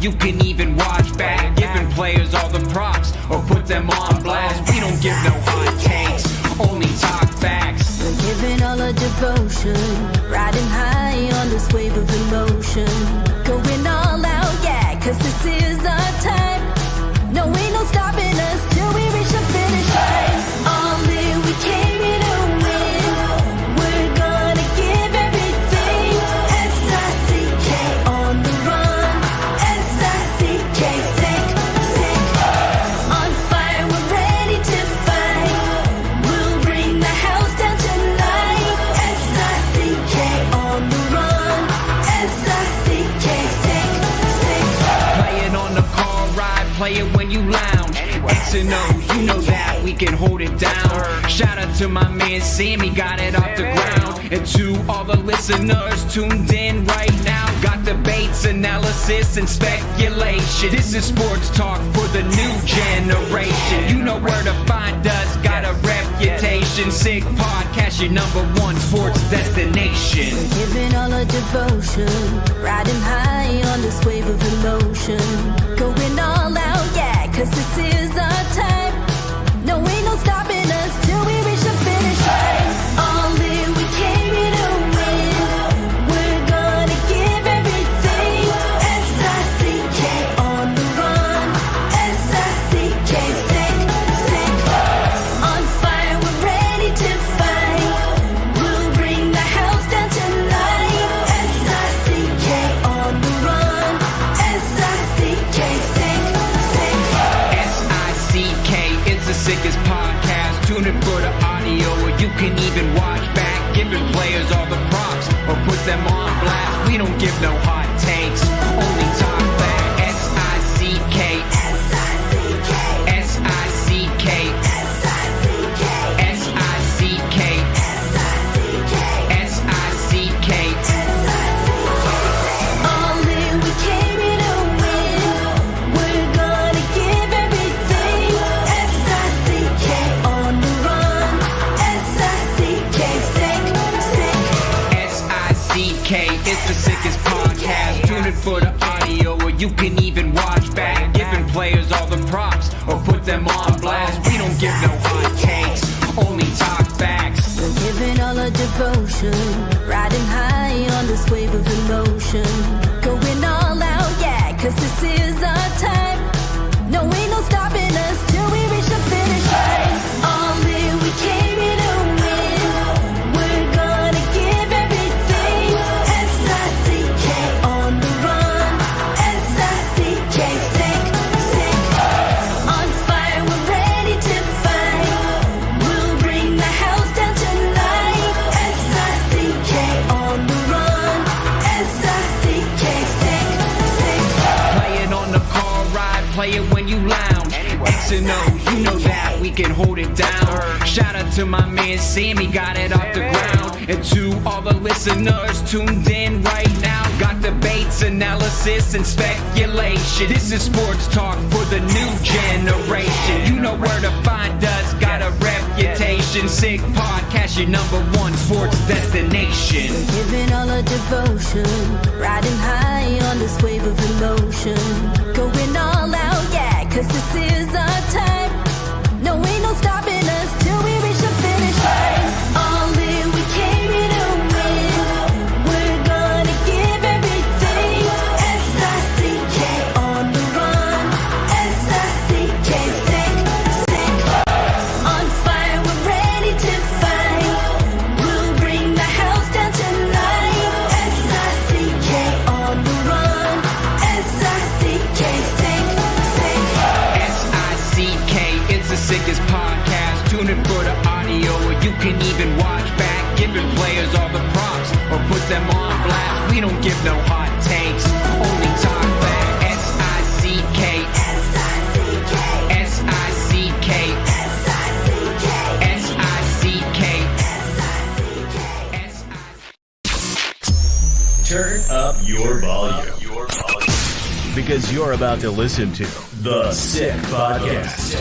you can even watch back. Giving players all the props or put them on blast. We don't give no hot takes, only talk facts. We're giving all our devotion, riding high on this wave of emotion. Going all out, yeah, cause this is our time. No, ain't no stopping us till we reach the finish line. All in, we came here to win. We're gonna give everything. S-I-C-K on the run. S-I-C-K, sick, sick. On fire, we're ready to fight. We'll bring the house down tonight. S-I-C-K on the run. S-I-C-K, sick, sick. Playing on the car ride, play it when you lounge. X and O, you know that we can hold it down. Shout out to my man Sammy, got it off the ground. And to all the listeners tuned in right now, got debates, analysis, and speculation. This is sports talk for the new generation. You know where to find us, got a reputation. Sick Podcast, your #1 sports destination. We're giving all our devotion, riding high on this wave of emotion. Going all out, yeah, cause this is our time. No, ain't no stopping us till we reach the finish line. All in, we came here to win. We're gonna give everything. S-I-C-K on the run. S-I-C-K, sick, sick. On fire, we're ready to fight. We'll bring the house down tonight. S-I-C-K on the run. S-I-C-K, sick, sick. S-I-C-K, it's the sickest podcast. Tune in for the audio, or you can even watch back. Giving players all the props or put them on blast. We don't give no hot takes, only talk back. S-I-C-K, S-I-C-K, S-I-C-K, S-I-C-K, S-I-C-K, S-I-C-K, S-I-C-K. All in, we came here to win. We're gonna give everything. S-I-C-K on the run. S-I-C-K, sick, sick. S-I-C-K, it's the sickest podcast. Tune in for the audio, or you can even watch back. Giving players all the props or put them on blast. We don't give no hot takes, only talk facts. We're giving all our devotion, riding high on this wave of emotion. Going all out, yeah, cause this is our time. No, ain't no stopping us till we reach the finish line. All in, we came here to win. We're gonna give everything. S-I-C-K on the run. S-I-C-K, sick, sick. On fire, we're ready to fight. We'll bring the house down tonight. S-I-C-K on the run. S-I-C-K, sick, sick. Playing on the car ride, play it when you lounge. X and O, you know that we can hold it down. Shout out to my man Sammy, got it off the ground. And to all the listeners tuned in right now, got debates, analysis, and speculation. This is sports talk for the new generation. You know where to find us, got a reputation. Sick Podcast, your #1 sports destination. Giving all our devotion, riding high on this wave of emotion. Going all out, yeah, cause this is our time. No, ain't no stopping us till we reach the finish line. All in, we came here to win. We're gonna give everything. S-I-C-K on the run. S-I-C-K, sick, sick. On fire, we're ready to fight. We'll bring the house down tonight. S-I-C-K on the run. S-I-C-K, sick, sick. S-I-C-K, it's the sickest podcast. Tune in for the audio, or you can even watch back. Giving players all the props or put them on blast. We don't give no hot takes, only talk back. S-I-C-K, S-I-C-K, S-I-C-K, S-I-C-K, S-I-C-K, S-I-C-K. Turn up your volume. Because you're about to listen to The Sick Podcast.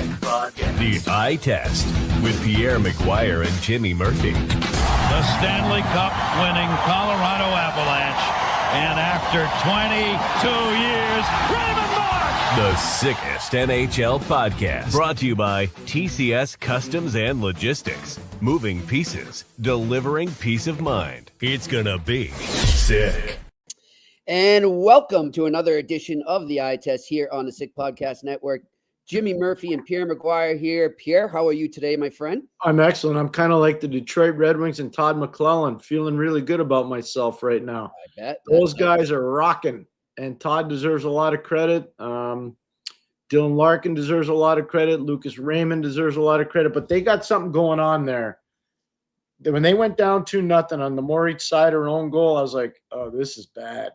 The Eye Test with Pierre McGuire and Jimmy Murphy. The Stanley Cup winning Colorado Avalanche And after 22 years, Raymond Mark! The sickest NHL podcast. Brought to you by TCS Customs and Logistics. Moving pieces, delivering peace of mind. It's gonna be sick. And welcome to another edition of the Eye Test here on the Sick Podcast Network. Jimmy Murphy and Pierre McGuire here. Pierre, how are you today, my friend? I'm excellent. I'm kind of like the Detroit Red Wings and Todd McClellan, feeling really good about myself right now. I bet. Those guys are rocking, and Todd deserves a lot of credit. Dylan Larkin deserves a lot of credit. Lucas Raymond deserves a lot of credit, but they got something going on there. When they went down 2-0 on the Moritz Seider own goal, I was like, oh, this is bad.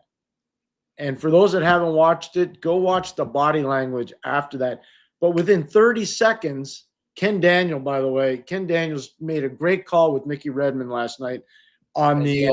And for those that haven't watched it, go watch the body language after that. But within 30 seconds, Ken Daniels made a great call with Mickey Redmond last night on the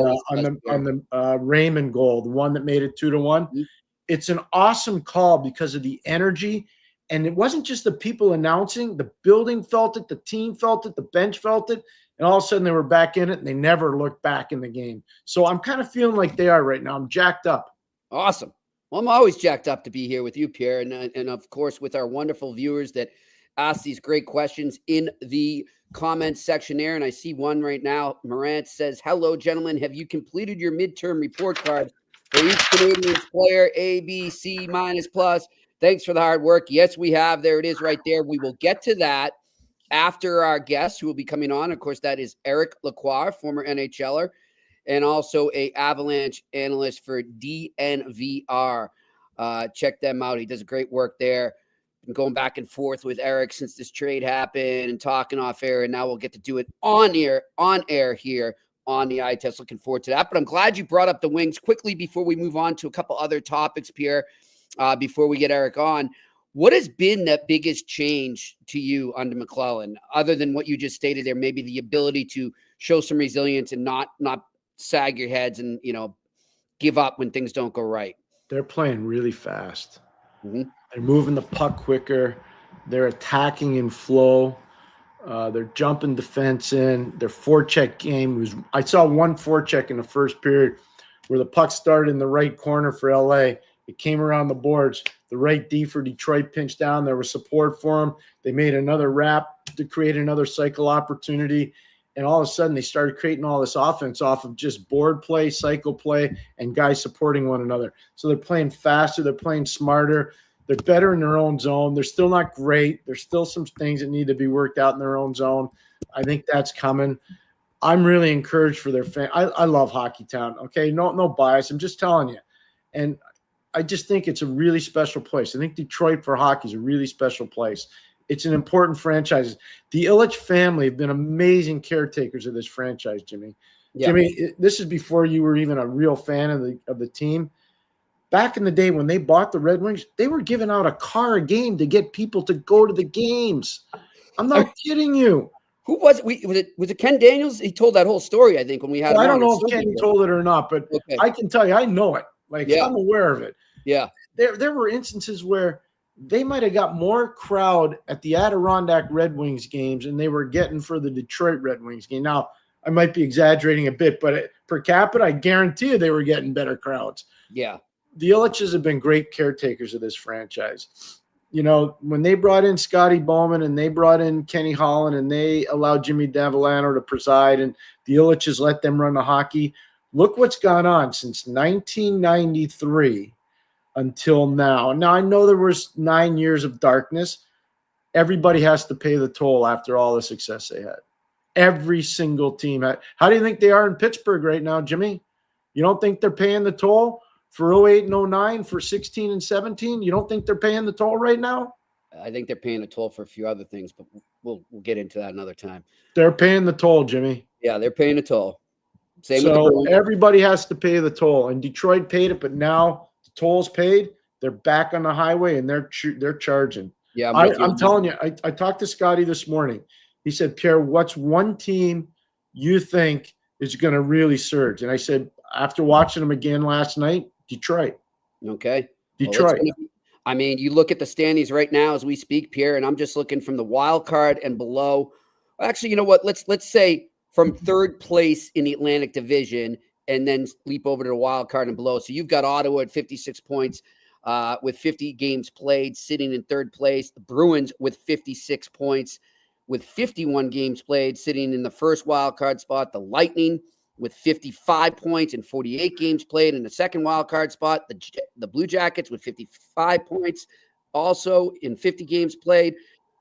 Raymond goal, the one that made it 2-1. Mm-hmm. It's an awesome call because of the energy. And it wasn't just the people announcing. The building felt it, the team felt it, the bench felt it. And all of a sudden they were back in it, and they never looked back in the game. So I'm kind of feeling like they are right now. I'm jacked up. Awesome. Well, I'm always jacked up to be here with you, Pierre, and of course with our wonderful viewers that ask these great questions in the comments section there. And I see one right now. Morant says, "Hello, gentlemen. Have you completed your midterm report card for each Canadiens player, A, B, C, minus, plus? Thanks for the hard work." Yes, we have. There it is right there. We will get to that after our guest who will be coming on. Of course, that is Eric Lacroix, former NHLer. And also a Avalanche analyst for DNVR. Check them out. He does great work there. Been going back and forth with Eric since this trade happened and talking off air. And now we'll get to do it on air here on the Eye Test. Looking forward to that. But I'm glad you brought up the Wings quickly before we move on to a couple other topics, Pierre, before we get Eric on. What has been the biggest change to you under McClellan, other than what you just stated there, maybe the ability to show some resilience and not sag your heads and, give up when things don't go right? They're playing really fast. Mm-hmm. They're moving the puck quicker. They're attacking in flow. They're jumping defense in. Their forecheck game I saw one forecheck in the first period where the puck started in the right corner for LA. It came around the boards. The right D for Detroit pinched down. There was support for them. They made another wrap to create another cycle opportunity. And all of a sudden, they started creating all this offense off of just board play, cycle play, and guys supporting one another. So they're playing faster. They're playing smarter. They're better in their own zone. They're still not great. There's still some things that need to be worked out in their own zone. I think that's coming. I'm really encouraged for their fan. I love Hockey Town. Okay, no bias. I'm just telling you. And I just think it's a really special place. I think Detroit for hockey is a really special place. It's an important franchise. The Ilitch family have been amazing caretakers of this franchise, Jimmy. Yeah. Jimmy, this is before you were even a real fan of the team. Back in the day when they bought the Red Wings, they were giving out a car a game to get people to go to the games. I'm not kidding you. Who was it? Was it Ken Daniels? He told that whole story, I think, when we had. Well, I don't know if Ken told it or not, but okay. I can tell you, I know it. I'm aware of it. Yeah. There were instances where they might have got more crowd at the Adirondack Red Wings games than they were getting for the Detroit Red Wings game. Now, I might be exaggerating a bit, but per capita, I guarantee you they were getting better crowds. Yeah. The Ilitches have been great caretakers of this franchise. When they brought in Scotty Bowman and they brought in Kenny Holland and they allowed Jimmy Davillano to preside and the Ilitches let them run the hockey, look what's gone on since 1993 until now. Now, I know there was 9 years of darkness. Everybody has to pay the toll after all the success they had. Every single team. How do you think they are in Pittsburgh right now, Jimmy? You don't think they're paying the toll for 08 and 09, for 16 and 17? You don't think they're paying the toll right now? I think they're paying the toll for a few other things, but we'll get into that another time. They're paying the toll, Jimmy. Yeah, they're paying the toll. So everybody has to pay the toll. And Detroit paid it, but now the toll's paid. They're back on the highway, and they're charging. Yeah, I'm telling you, I talked to Scotty this morning. He said, Pierre, what's one team you think is going to really surge? And I said, after watching them again last night, Detroit. Okay. Detroit. Well, you look at the standings right now as we speak, Pierre, and I'm just looking from the wild card and below. Actually, you know what? Let's say from third place in the Atlantic Division and then leap over to the wild card and below. So you've got Ottawa at 56 points with 50 games played, sitting in third place. The Bruins with 56 points with 51 games played, sitting in the first wild card spot. The Lightning with 55 points and 48 games played in the second wild card spot. The Blue Jackets with 55 points, also in 50 games played.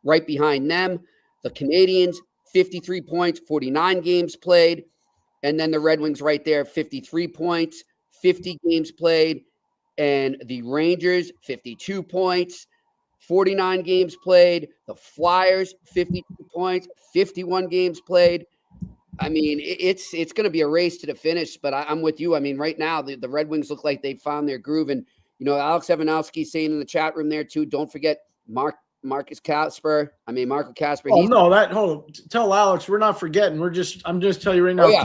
Right behind them, the Canadiens, 53 points, 49 games played. And then the Red Wings right there, 53 points, 50 games played. And the Rangers, 52 points, 49 games played. The Flyers, 52 points, 51 games played. I mean, it's going to be a race to the finish, but I'm with you. I mean, right now, the Red Wings look like they found their groove. And, Alex Evanowski saying in the chat room there, too, don't forget Marco Casper. Hold on. Tell Alex, we're not forgetting. I'm just telling you right now,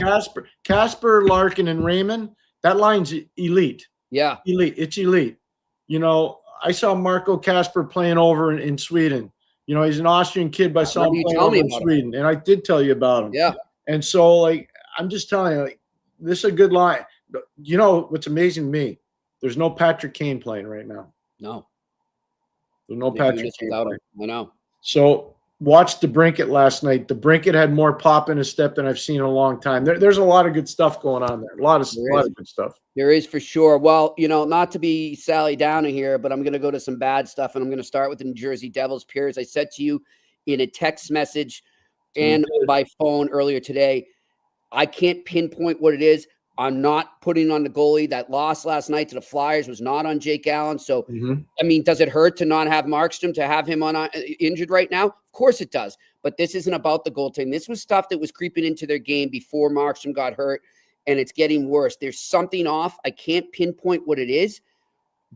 Casper, Larkin, and Raymond, that line's elite. Yeah. Elite. It's elite. I saw Marco Casper playing over in Sweden. He's an Austrian kid, but I saw him playing over in Sweden. And I did tell you about him. Yeah. And so, I'm just telling you, this is a good line. What's amazing to me, there's no Patrick Kane playing right now. No. There's no Patrick Kane playing. I know. So watch DeBrincat last night. DeBrincat had more pop in his step than I've seen in a long time. There's a lot of good stuff going on there. A lot of good stuff. There is for sure. Well, not to be Sally Downer here, but I'm going to go to some bad stuff, and I'm going to start with the New Jersey Devils. Pierre, as I said to you in a text message and by phone earlier today, I can't pinpoint what it is. I'm not putting on the goalie. That loss last night to the Flyers was not on Jake Allen. So, I mean, does it hurt to not have Markstrom, to have him on injured right now? Of course it does. But this isn't about the goaltending. This was stuff that was creeping into their game before Markstrom got hurt, and it's getting worse. There's something off. I can't pinpoint what it is,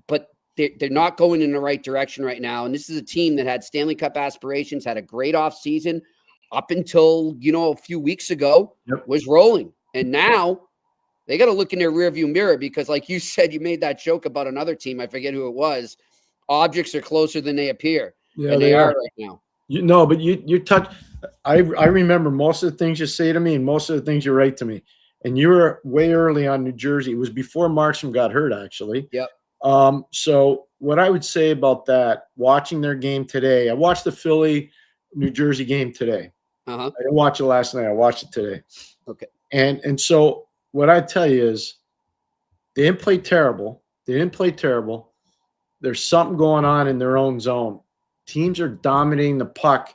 but they're not going in the right direction right now. And this is a team that had Stanley Cup aspirations, had a great offseason up until, a few weeks ago, was rolling. And now they got to look in their rearview mirror because, like you said, you made that joke about another team. I forget who it was. Objects are closer than they appear. Yeah, and they are right now. But you touch. I remember most of the things you say to me and most of the things you write to me. And you were way early on New Jersey. It was before Markstrom got hurt, actually. Yep. So what I would say about that, watching their game today, I watched the Philly-New Jersey game today. I didn't watch it last night. I watched it today. Okay. And so what I tell you is they didn't play terrible. There's something going on in their own zone. Teams are dominating the puck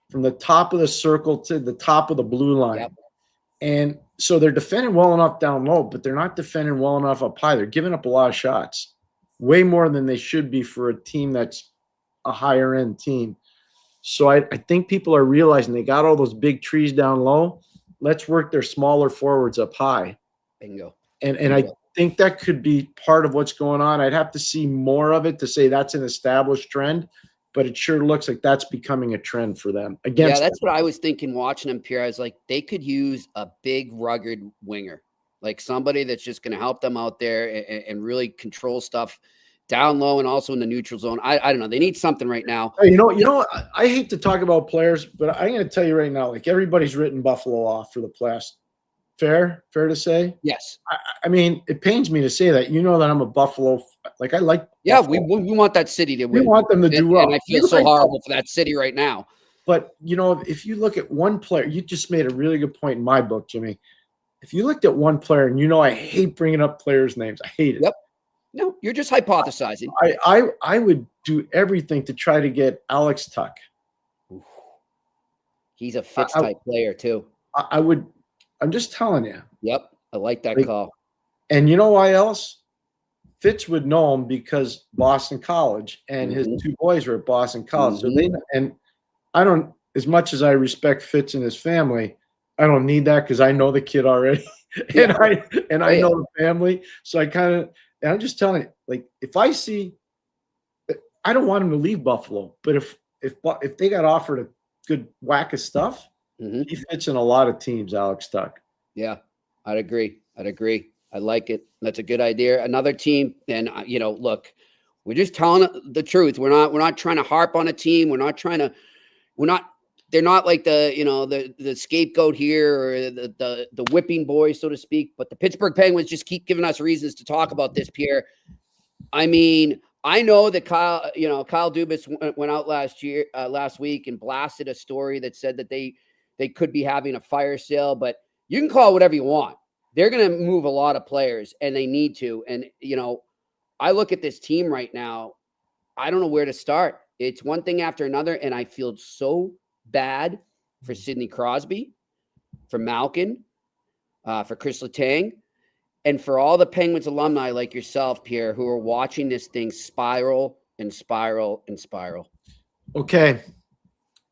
from the top of the circle to the top of the blue line. Yep. And so they're defending well enough down low, but they're not defending well enough up high. They're giving up a lot of shots, way more than they should be for a team that's a higher end team. So I think people are realizing they got all those big trees down low. Let's work their smaller forwards up high. Bingo. And I think that could be part of what's going on. I'd have to see more of it to say that's an established trend, but it sure looks like that's becoming a trend for them. That's what I was thinking watching them, Pierre. I was like, they could use a big, rugged winger, like somebody that's just going to help them out there and really control stuff down low and also in the neutral zone. I don't know. They need something right now. Hey, I hate to talk about players, but I'm going to tell you right now, like everybody's written Buffalo off for the playoffs. Fair to say? Yes. I mean, it pains me to say that. You know that I'm a Buffalo. Like I like. Yeah, we want that city to win. We want them to do well. And I feel so horrible for that city right now. But if you look at one player, you just made a really good point in my book, Jimmy. If you looked at one player, and I hate bringing up players' names. I hate it. Yep. No, you're just hypothesizing. I would do everything to try to get Alex Tuck. Oof. He's a Fitz type player too. I would. I'm just telling you. Yep. I like that call. And you know why else? Fitz would know him because Boston College and his two boys were at Boston College. So and I don't, as much as I respect Fitz and his family, I don't need that because I know the kid already. and I know the family. So and I'm just telling you, like, if I see, I don't want him to leave Buffalo, but if they got offered a good whack of stuff, he fits in a lot of teams, Alex Tuck. Yeah, I'd agree. I like it. That's a good idea. Another team, and look, we're just telling the truth. We're not trying to harp on a team. We're not they're not like the scapegoat here or the whipping boy, so to speak. But the Pittsburgh Penguins just keep giving us reasons to talk about this, Pierre. I mean, I know that Kyle Dubas went out last week and blasted a story that said that they could be having a fire sale, but you can call it whatever you want. They're going to move a lot of players, and they need to. And, I look at this team right now. I don't know where to start. It's one thing after another, and I feel so bad for Sidney Crosby, for Malkin, for Chris Letang, and for all the Penguins alumni like yourself, Pierre, who are watching this thing spiral and spiral and spiral. Okay.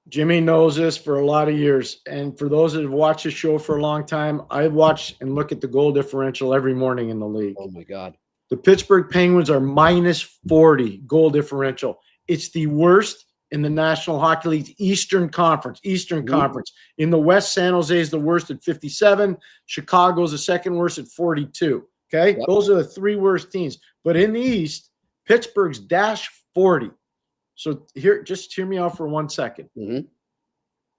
Jimmy knows this for a lot of years. And for those that have watched the show for a long time, I watch and look at the goal differential every morning in the league. Oh, my God. The Pittsburgh Penguins are minus 40 goal differential. It's the worst in the National Hockey League's Eastern Conference. In the West, San Jose is the worst at 57. Chicago's the second worst at 42. Okay? Yep. Those are the three worst teams. But in the East, Pittsburgh's dash 40. So just hear me out for 1 second. Mm-hmm.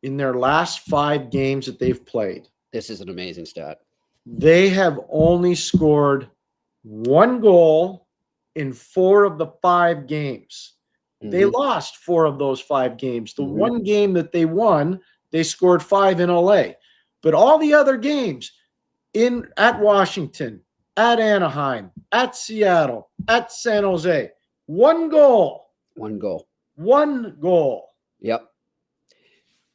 In their last 5 games that they've played, this is an amazing stat. They have only scored 1 goal in 4 of the 5 games. Mm-hmm. They lost 4 of those 5 games. The one game that they won, they scored 5 in LA. But all the other games at Washington, at Anaheim, at Seattle, at San Jose, 1 goal. 1 goal. 1 goal. Yep.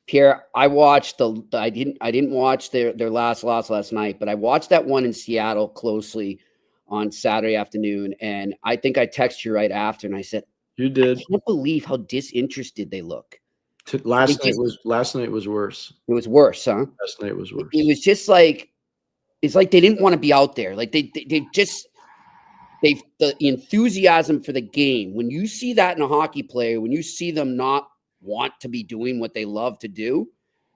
Pierre, I watched I didn't watch their last loss last night, but I watched that one in Seattle closely on Saturday afternoon, and I think I texted you right after, and I said, "You did." I can't believe how disinterested they look. Last night was worse. It was worse, huh? Last night was worse. It was just like it's like they didn't want to be out there. Like the enthusiasm for the game. When you see that in a hockey player, when you see them not want to be doing what they love to do,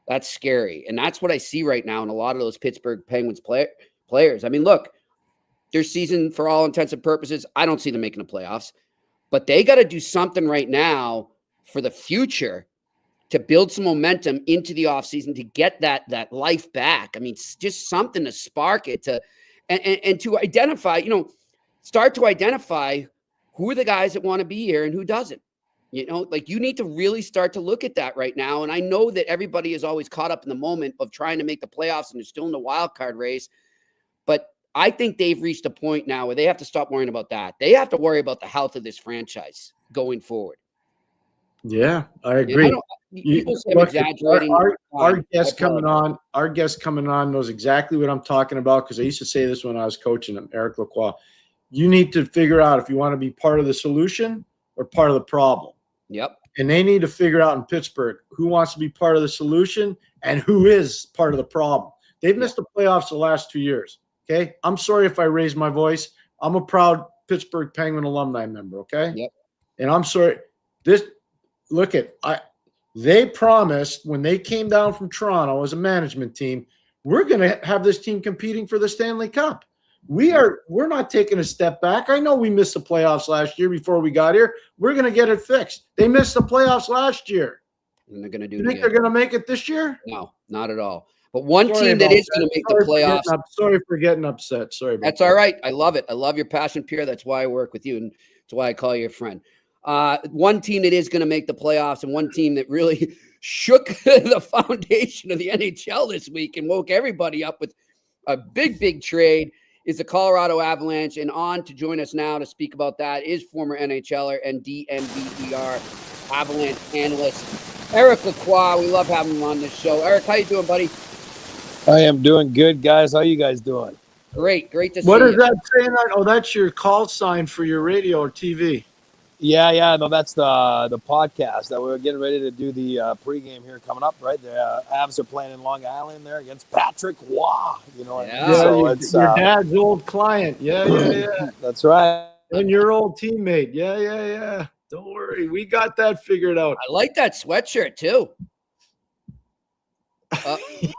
that's scary. And that's what I see right now in a lot of those Pittsburgh Penguins players. I mean, look, their season, for all intents and purposes, I don't see them making the playoffs, but they got to do something right now for the future to build some momentum into the offseason to get that life back. I mean, just something to spark it and to identify, start to identify who are the guys that want to be here and who doesn't. You need to really start to look at that right now. And I know that everybody is always caught up in the moment of trying to make the playoffs and they're still in the wild card race. But I think they've reached a point now where they have to stop worrying about that. They have to worry about the health of this franchise going forward. Yeah, I agree. People say I'm exaggerating. Our guest coming on knows exactly what I'm talking about, because I used to say this when I was coaching him, Eric Lacroix. You need to figure out if you want to be part of the solution or part of the problem. Yep. And they need to figure out in Pittsburgh who wants to be part of the solution and who is part of the problem. They've missed the playoffs the last 2 years. Okay. I'm sorry if I raise my voice. I'm a Pittsburgh Penguin alumni member. Okay. Yep. And I'm sorry. They promised when they came down from Toronto as a management team, we're going to have this team competing for the Stanley Cup. We're not taking a step back. I know we missed the playoffs last year before we got here. We're going to get it fixed. They missed the playoffs last year. And they're going to do it. You think they're going to make it this year? No, not at all. But one team that is going to make the playoffs. Sorry for getting upset. Sorry. That's all right. I love it. I love your passion, Pierre. That's why I work with you, and that's why I call you a friend. One team that is going to make the playoffs, and one team that really shook the foundation of the NHL this week and woke everybody up with a big trade, is the Colorado Avalanche. And on to join us now to speak about that is former NHLer and DNVR Avalanche analyst Eric Lacroix. We love having him on this show. Eric, how you doing, buddy? I am doing good, guys. How you guys doing? Great to see you. What is that saying? Oh, that's your call sign for your radio or TV. Yeah. No, that's the podcast that we're getting ready to do the pregame here coming up, right? The Avs are playing in Long Island there against Patrick Waugh. Yeah. So it's your dad's old client. Yeah. That's right. And your old teammate. Yeah. Don't worry. We got that figured out. I like that sweatshirt too.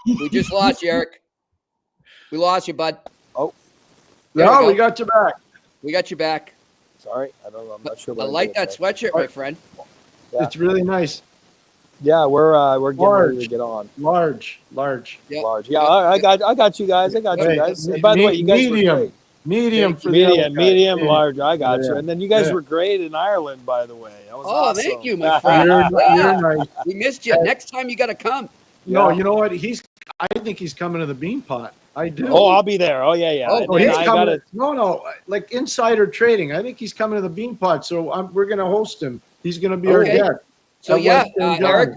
We just lost you, Eric. We lost you, bud. Oh. No, we got you back. We got you back. Sorry. I'm not sure. I like that sweatshirt, my friend. Yeah. It's really nice. Yeah, we're getting ready to get on. Large. Yeah. Large. Yeah, I got you guys. I got you guys. And by the way, you guys were great. Medium for the other guy. Medium, large. I got you. Yeah. And then you guys were great in Ireland, by the way. That was awesome. Thank you, my friend. You're nice. We missed you. Next time you got to come. No, you know what? I think he's coming to the Bean Pot. I do. Oh, I'll be there. Oh, yeah. Oh, he's I coming. gotta, No, like insider trading. I think he's coming to the Bean Pot. So we're going to host him. He's going to be our guest. So At yeah, West End Eric, Johnny's.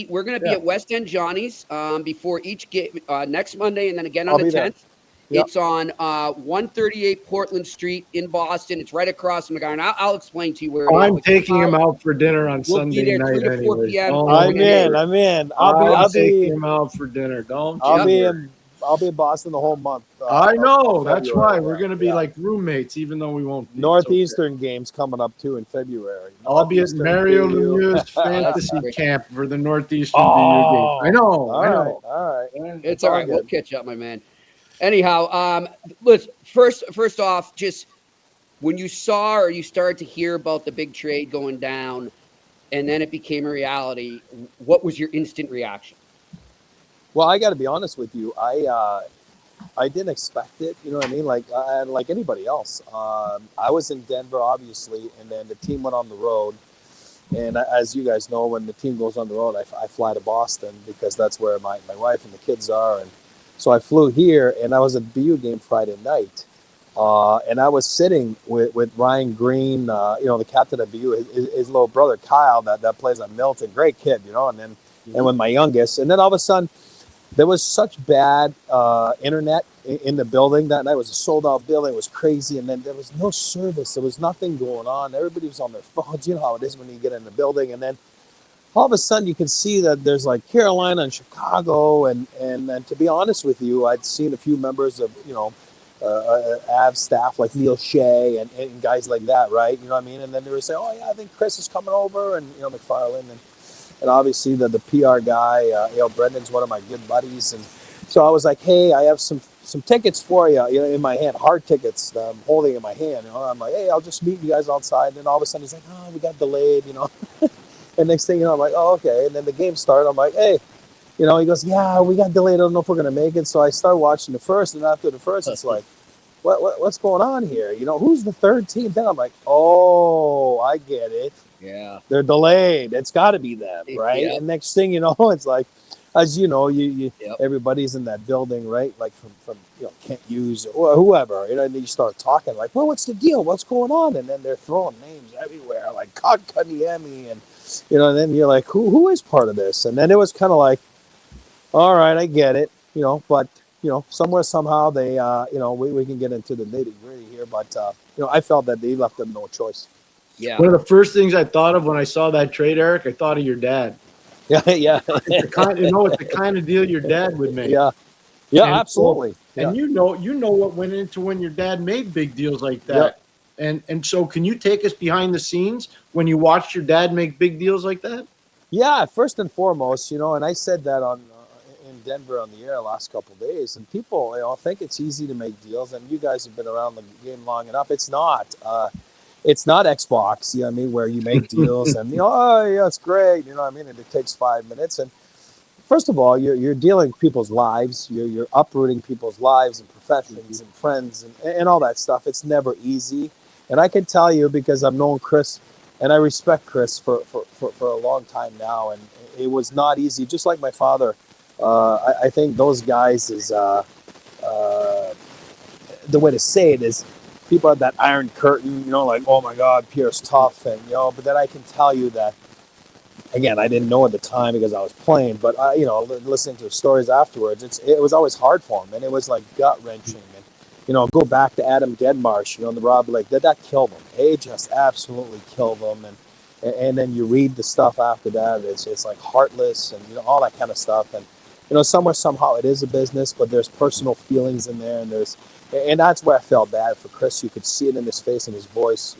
we're gonna be at West End Johnny's before each game next Monday, and then again on I'll the be there. 10th. Yep. It's on 138 Portland Street in Boston. It's right across from McGuire. And I'll explain to you where. I'm taking him out for dinner on We'll be Sunday there 3 night. to 4 Anyways. p.m. I'm in. I'll take him out for dinner. I'll be in Boston the whole month. I know. That's February. why we're going to be like roommates, even though we won't. Be. Northeastern games coming up too in February. I'll be at Mario Lemieux's fantasy camp for the Northeastern BU game. I know. All right. It's all right. We'll catch up, my man. Anyhow, listen. First off, just when you saw or you started to hear about the big trade going down, and then it became a reality, what was your instant reaction? Well, I got to be honest with you. I didn't expect it. You know what I mean? Like anybody else. I was in Denver, obviously, and then the team went on the road. And as you guys know, when the team goes on the road, I fly to Boston because that's where my wife and the kids are. And so I flew here, and I was at the BU game Friday night. And I was sitting with Ryan Green, the captain of BU, his little brother Kyle that plays on Milton. Great kid, and with my youngest. And then all of a sudden, there was such bad internet in the building that night. It was a sold-out building. It was crazy. And then there was no service. There was nothing going on. Everybody was on their phones. You know how it is when you get in the building. And then all of a sudden, you can see that there's like Carolina and Chicago. And to be honest with you, I'd seen a few members of, Avs staff like Neil Shea and guys like that, right? You know what I mean? And then they were saying, oh, yeah, I think Chris is coming over. And, McFarland and obviously the PR guy, Brendan's one of my good buddies. And so I was like, hey, I have some tickets for you, in my hand, hard tickets that I'm holding in my hand. I'm like, hey, I'll just meet you guys outside. And then all of a sudden he's like, oh, we got delayed, And next thing I'm like, oh, okay. And then the game started. I'm like, hey, he goes, yeah, we got delayed. I don't know if we're going to make it. So I start watching the first. And after the first, it's like, what's going on here? Who's the third team? Then I'm like, oh, I get it. Yeah, they're delayed. It's got to be them, right? Yeah. And next thing you know, it's like, as you know, everybody's in that building, right? Like from Kent Hughes or whoever, and you start talking like, well, what's the deal? What's going on? And then they're throwing names everywhere, like Kotkaniemi, and and then you're like, who is part of this? And then it was kind of like, all right, I get it, but somewhere somehow they, we can get into the nitty gritty here, but I felt that they left them no choice. Yeah. One of the first things I thought of when I saw that trade, Eric, I thought of your dad. Yeah. It's the kind of deal your dad would make. Yeah, absolutely. And you know what went into when your dad made big deals like that. Yep. And so can you take us behind the scenes when you watched your dad make big deals like that? Yeah, first and foremost, and I said that in Denver on the air the last couple of days, and people, think it's easy to make deals, and you guys have been around the game long enough. It's not. It's not Xbox, where you make deals and, oh, yeah, it's great, and it takes 5 minutes. And first of all, you're dealing with people's lives. You're uprooting people's lives and professions and friends and all that stuff. It's never easy. And I can tell you, because I've known Chris and I respect Chris for a long time now, and it was not easy. Just like my father, I think those guys is, the way to say it is, people have that iron curtain, like, oh my God, Pierre's tough. And, but then I can tell you that, again, I didn't know at the time because I was playing, but listening to the stories afterwards, it was always hard for him. And it was like gut wrenching. And, go back to Adam Gedmarsh, the Rob Lake, that killed him. It just absolutely killed him. And then you read the stuff after that. It's like heartless and, all that kind of stuff. And, somewhere, somehow it is a business, but there's personal feelings in there. And that's where I felt bad for Chris. You could see it in his face and his voice,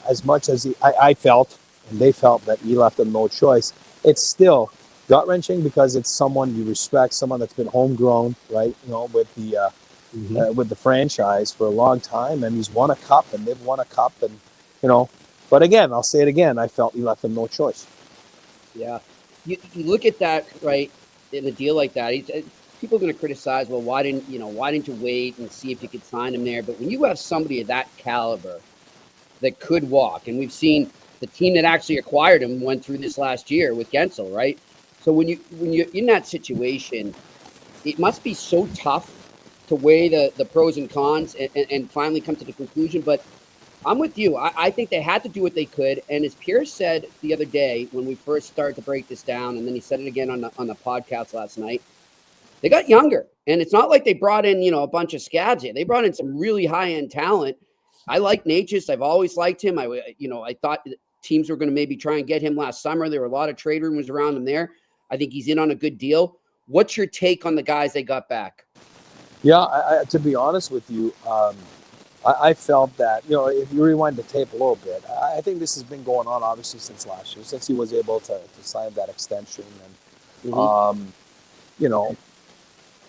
as much as I felt and they felt that he left them no choice. It's still gut-wrenching because it's someone you respect, someone that's been homegrown, right, with the franchise for a long time. And he's won a cup and they've won a cup. And, but again, I'll say it again, I felt he left them no choice. Yeah. You look at that, right, in a deal like that, people are going to criticize, well, why didn't you wait and see if you could sign him there? But when you have somebody of that caliber that could walk, and we've seen the team that actually acquired him went through this last year with Gensel, right? So when you're in that situation, it must be so tough to weigh the pros and cons and finally come to the conclusion. But I'm with you. I think they had to do what they could. And as Pierre said the other day when we first started to break this down, and then he said it again on the podcast last night, they got younger. And it's not like they brought in, a bunch of scabs here. They brought in some really high-end talent. I like Natchez. I've always liked him. I thought teams were going to maybe try and get him last summer. There were a lot of trade rumors around him there. I think he's in on a good deal. What's your take on the guys they got back? Yeah, to be honest with you, I felt that, if you rewind the tape a little bit, I think this has been going on obviously since last year, since he was able to sign that extension. And,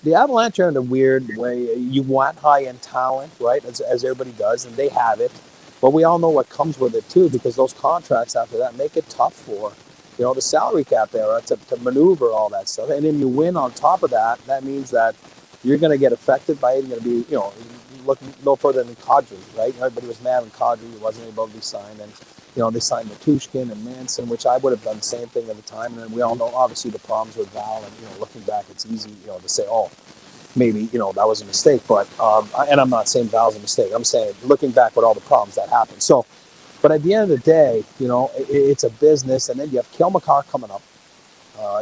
the Avalanche are in a weird way. You want high-end talent, right, as everybody does, and they have it. But we all know what comes with it, too, because those contracts after that make it tough for, the salary cap era to maneuver all that stuff. And then you win on top of that, that means that you're going to get affected by it. You're going to be, looking no further than Kadri, right? Everybody was mad when Kadri wasn't able to be signed. And, they signed Matushkin and Manson, which I would have done the same thing at the time. And then we all know, obviously, the problems with Val. And, looking back, it's easy, to say, oh, maybe, that was a mistake. But, and I'm not saying Val's a mistake. I'm saying looking back with all the problems that happened. So, but at the end of the day, it's a business. And then you have Cale Maker coming up.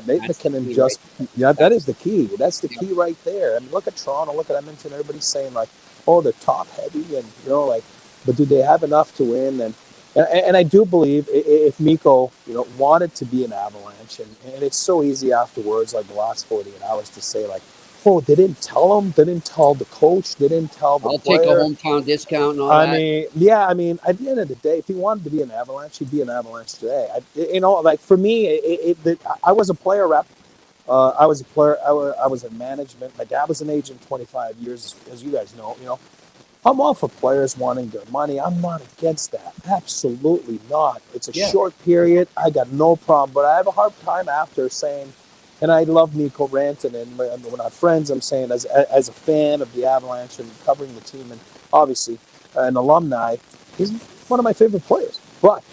Nate McKinnon just, right? That is the key. That's the key right there. I mean, look at Toronto, look at Edmonton. Everybody's saying like, oh, they're top heavy, and but do they have enough to win? And I do believe if Mikko, wanted to be an Avalanche, and it's so easy afterwards, like the last 48 hours, to say like, oh, they didn't tell him, they didn't tell the coach, they didn't tell the player. Take a hometown discount and all that. I mean, at the end of the day, if he wanted to be an Avalanche, he'd be an Avalanche today. Like for me, I was a player rep. I was a player. I was in management. My dad was an agent 25 years, as you guys know. I'm all for players wanting their money. I'm not against that. Absolutely not. It's a short period. I got no problem. But I have a hard time after saying, and I love Mikko Rantanen, and we're not friends, I'm saying as a fan of the Avalanche and covering the team, and obviously an alumni, he's one of my favorite players. But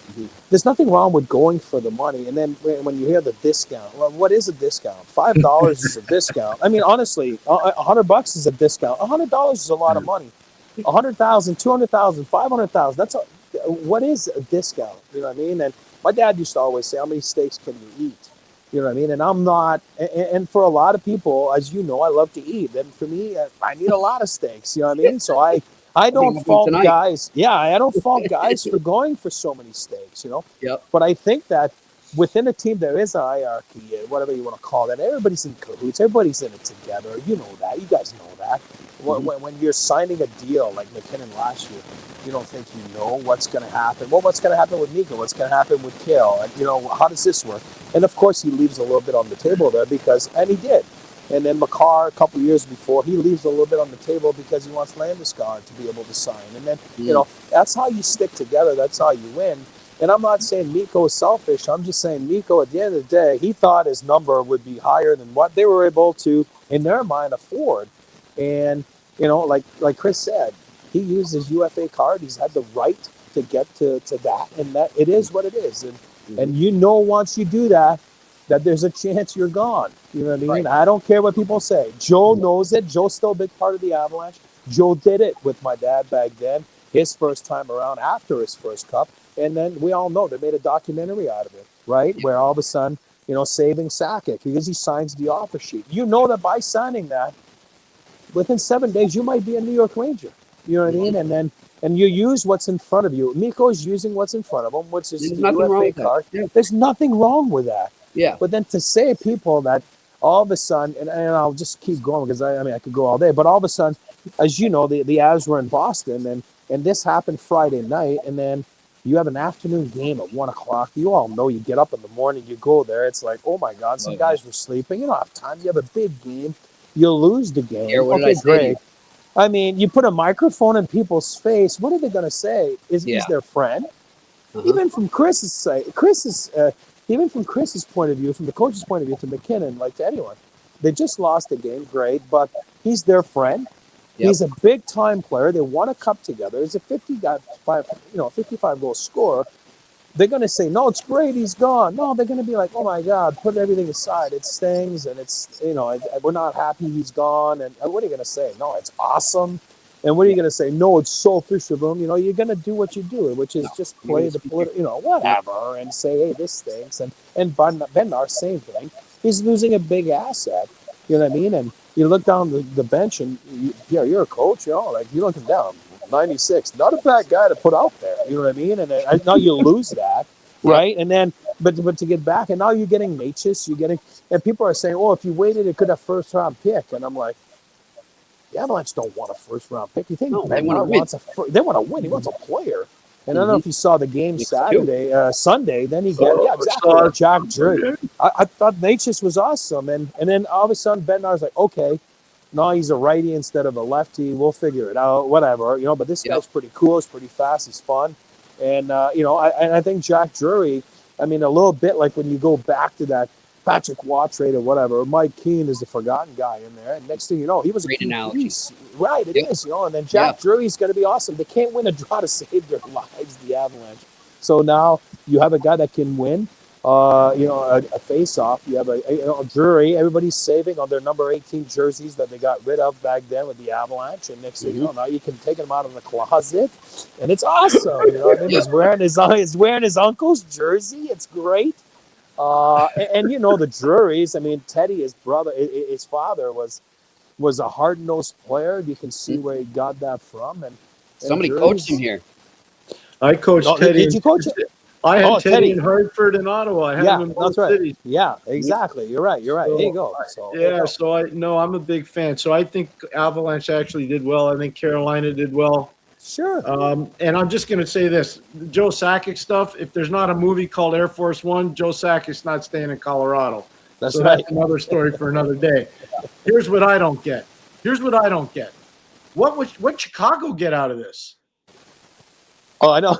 there's nothing wrong with going for the money. And then when you hear the discount, well, what is a discount? $5 is a discount. I mean, honestly, $100 is a discount. $100 is a lot of money. 100,000, 200,000, 500,000. That's what is a discount? You know what I mean? And my dad used to always say, "How many steaks can you eat?" You know what I mean? And I'm not. And for a lot of people, as you know, I love to eat. And for me, I need a lot of steaks. You know what I mean? So I don't fault guys. Yeah, I don't fault guys for going for so many steaks. Yep. But I think that within a team there is a hierarchy, whatever you want to call it. Everybody's in cahoots. Everybody's in it together. You know that. You guys know that. When you're signing a deal like McKinnon last year, you don't think you know what's going to happen. Well, what's going to happen with Mikko? What's going to happen with Cale? And, how does this work? And, of course, he leaves a little bit on the table there and he did. And then Makar, a couple years before, he leaves a little bit on the table because he wants Landeskog to be able to sign. And then, that's how you stick together. That's how you win. And I'm not saying Mikko is selfish. I'm just saying Mikko, at the end of the day, he thought his number would be higher than what they were able to, in their mind, afford. And, like Chris said, he used his UFA card. He's had the right to get to that. And that it is what it is. And once you do that there's a chance you're gone. You know what I mean? Right. I don't care what people say. Joe knows it. Joe's still a big part of the Avalanche. Joe did it with my dad back then, his first time around after his first cup. And then we all know they made a documentary out of it, right? Where all of a sudden, saving Sakic because he signs the offer sheet. That by signing that, within 7 days, you might be a New York Ranger. You know what I mean? And you use what's in front of you. Mikko is using what's in front of him, which is the UFA card. Yeah. There's nothing wrong with that. Yeah. But then to say people that all of a sudden, and I'll just keep going because I could go all day, but all of a sudden, as you know, the Avs were in Boston and this happened Friday night, and then you have an afternoon game at 1 o'clock. You all know you get up in the morning, you go there. It's like, oh my God, some guys were sleeping. You don't have time. You have a big game. You lose the game. Yeah, okay, great. I mean, you put a microphone in people's face. What are they going to say? Is their friend? Even from Chris's side, Chris is, even from Chris's point of view, from the coach's point of view, to McKinnon, like to anyone, they just lost a game, great, but he's their friend. Yep. He's a big time player. They won a cup together. He's a 55 goal scorer. They're going to say, no, it's great, he's gone. No, they're going to be like, oh my God, put everything aside. It stings, and it's, we're not happy he's gone. And what are you going to say? No, it's awesome. And what are you going to say? No, it's selfish of him. You're going to do what you do, which is just play the whatever, and say, hey, this stinks. And Bednar, same thing. He's losing a big asset. You know what I mean? And you look down the bench, and you're a coach. You look him down. 96, not a bad guy to put out there. You know what I mean? And now you lose that, right? And then, but to get back, and now you're getting Natchez, and people are saying, oh, if you waited, it could have first round pick. And I'm like, the Avalanche don't want a first round pick. You think they want to win? They want to win. He wants a player. And I don't know if you saw the game Sunday. Then he exactly. Jack Drury. I thought Natchez was awesome, and then all of a sudden Bednar's like, okay. No, he's a righty instead of a lefty. We'll figure it out, whatever. But this guy's pretty cool. He's pretty fast. He's fun. And, I think Jack Drury, a little bit like when you go back to that Patrick Waugh trade or whatever, Mike Keane is the forgotten guy in there. And next thing you know, he was a key piece. Right, it is. And then Jack Drury's going to be awesome. They can't win a draw to save their lives, the Avalanche. So now you have a guy that can win. A face-off. You have a Drury. Everybody's saving on their number 18 jerseys that they got rid of back then with the Avalanche. And next thing you know, now you can take them out of the closet, and it's awesome. He's wearing his uncle's jersey. It's great. And the Drurys. Teddy, his brother, his father was a hard-nosed player. You can see where he got that from. And somebody coached him here. I coached Teddy. Did you coach it? I had Teddy in Hartford and Ottawa. I had him in both cities. Yeah, exactly. You're right. So, there you go. I'm a big fan. So I think Avalanche actually did well. I think Carolina did well. Sure. And I'm just going to say this. Joe Sakic stuff, if there's not a movie called Air Force One, Joe Sakic's not staying in Colorado. That's another story for another day. Here's what I don't get. What Chicago get out of this? Oh, I know.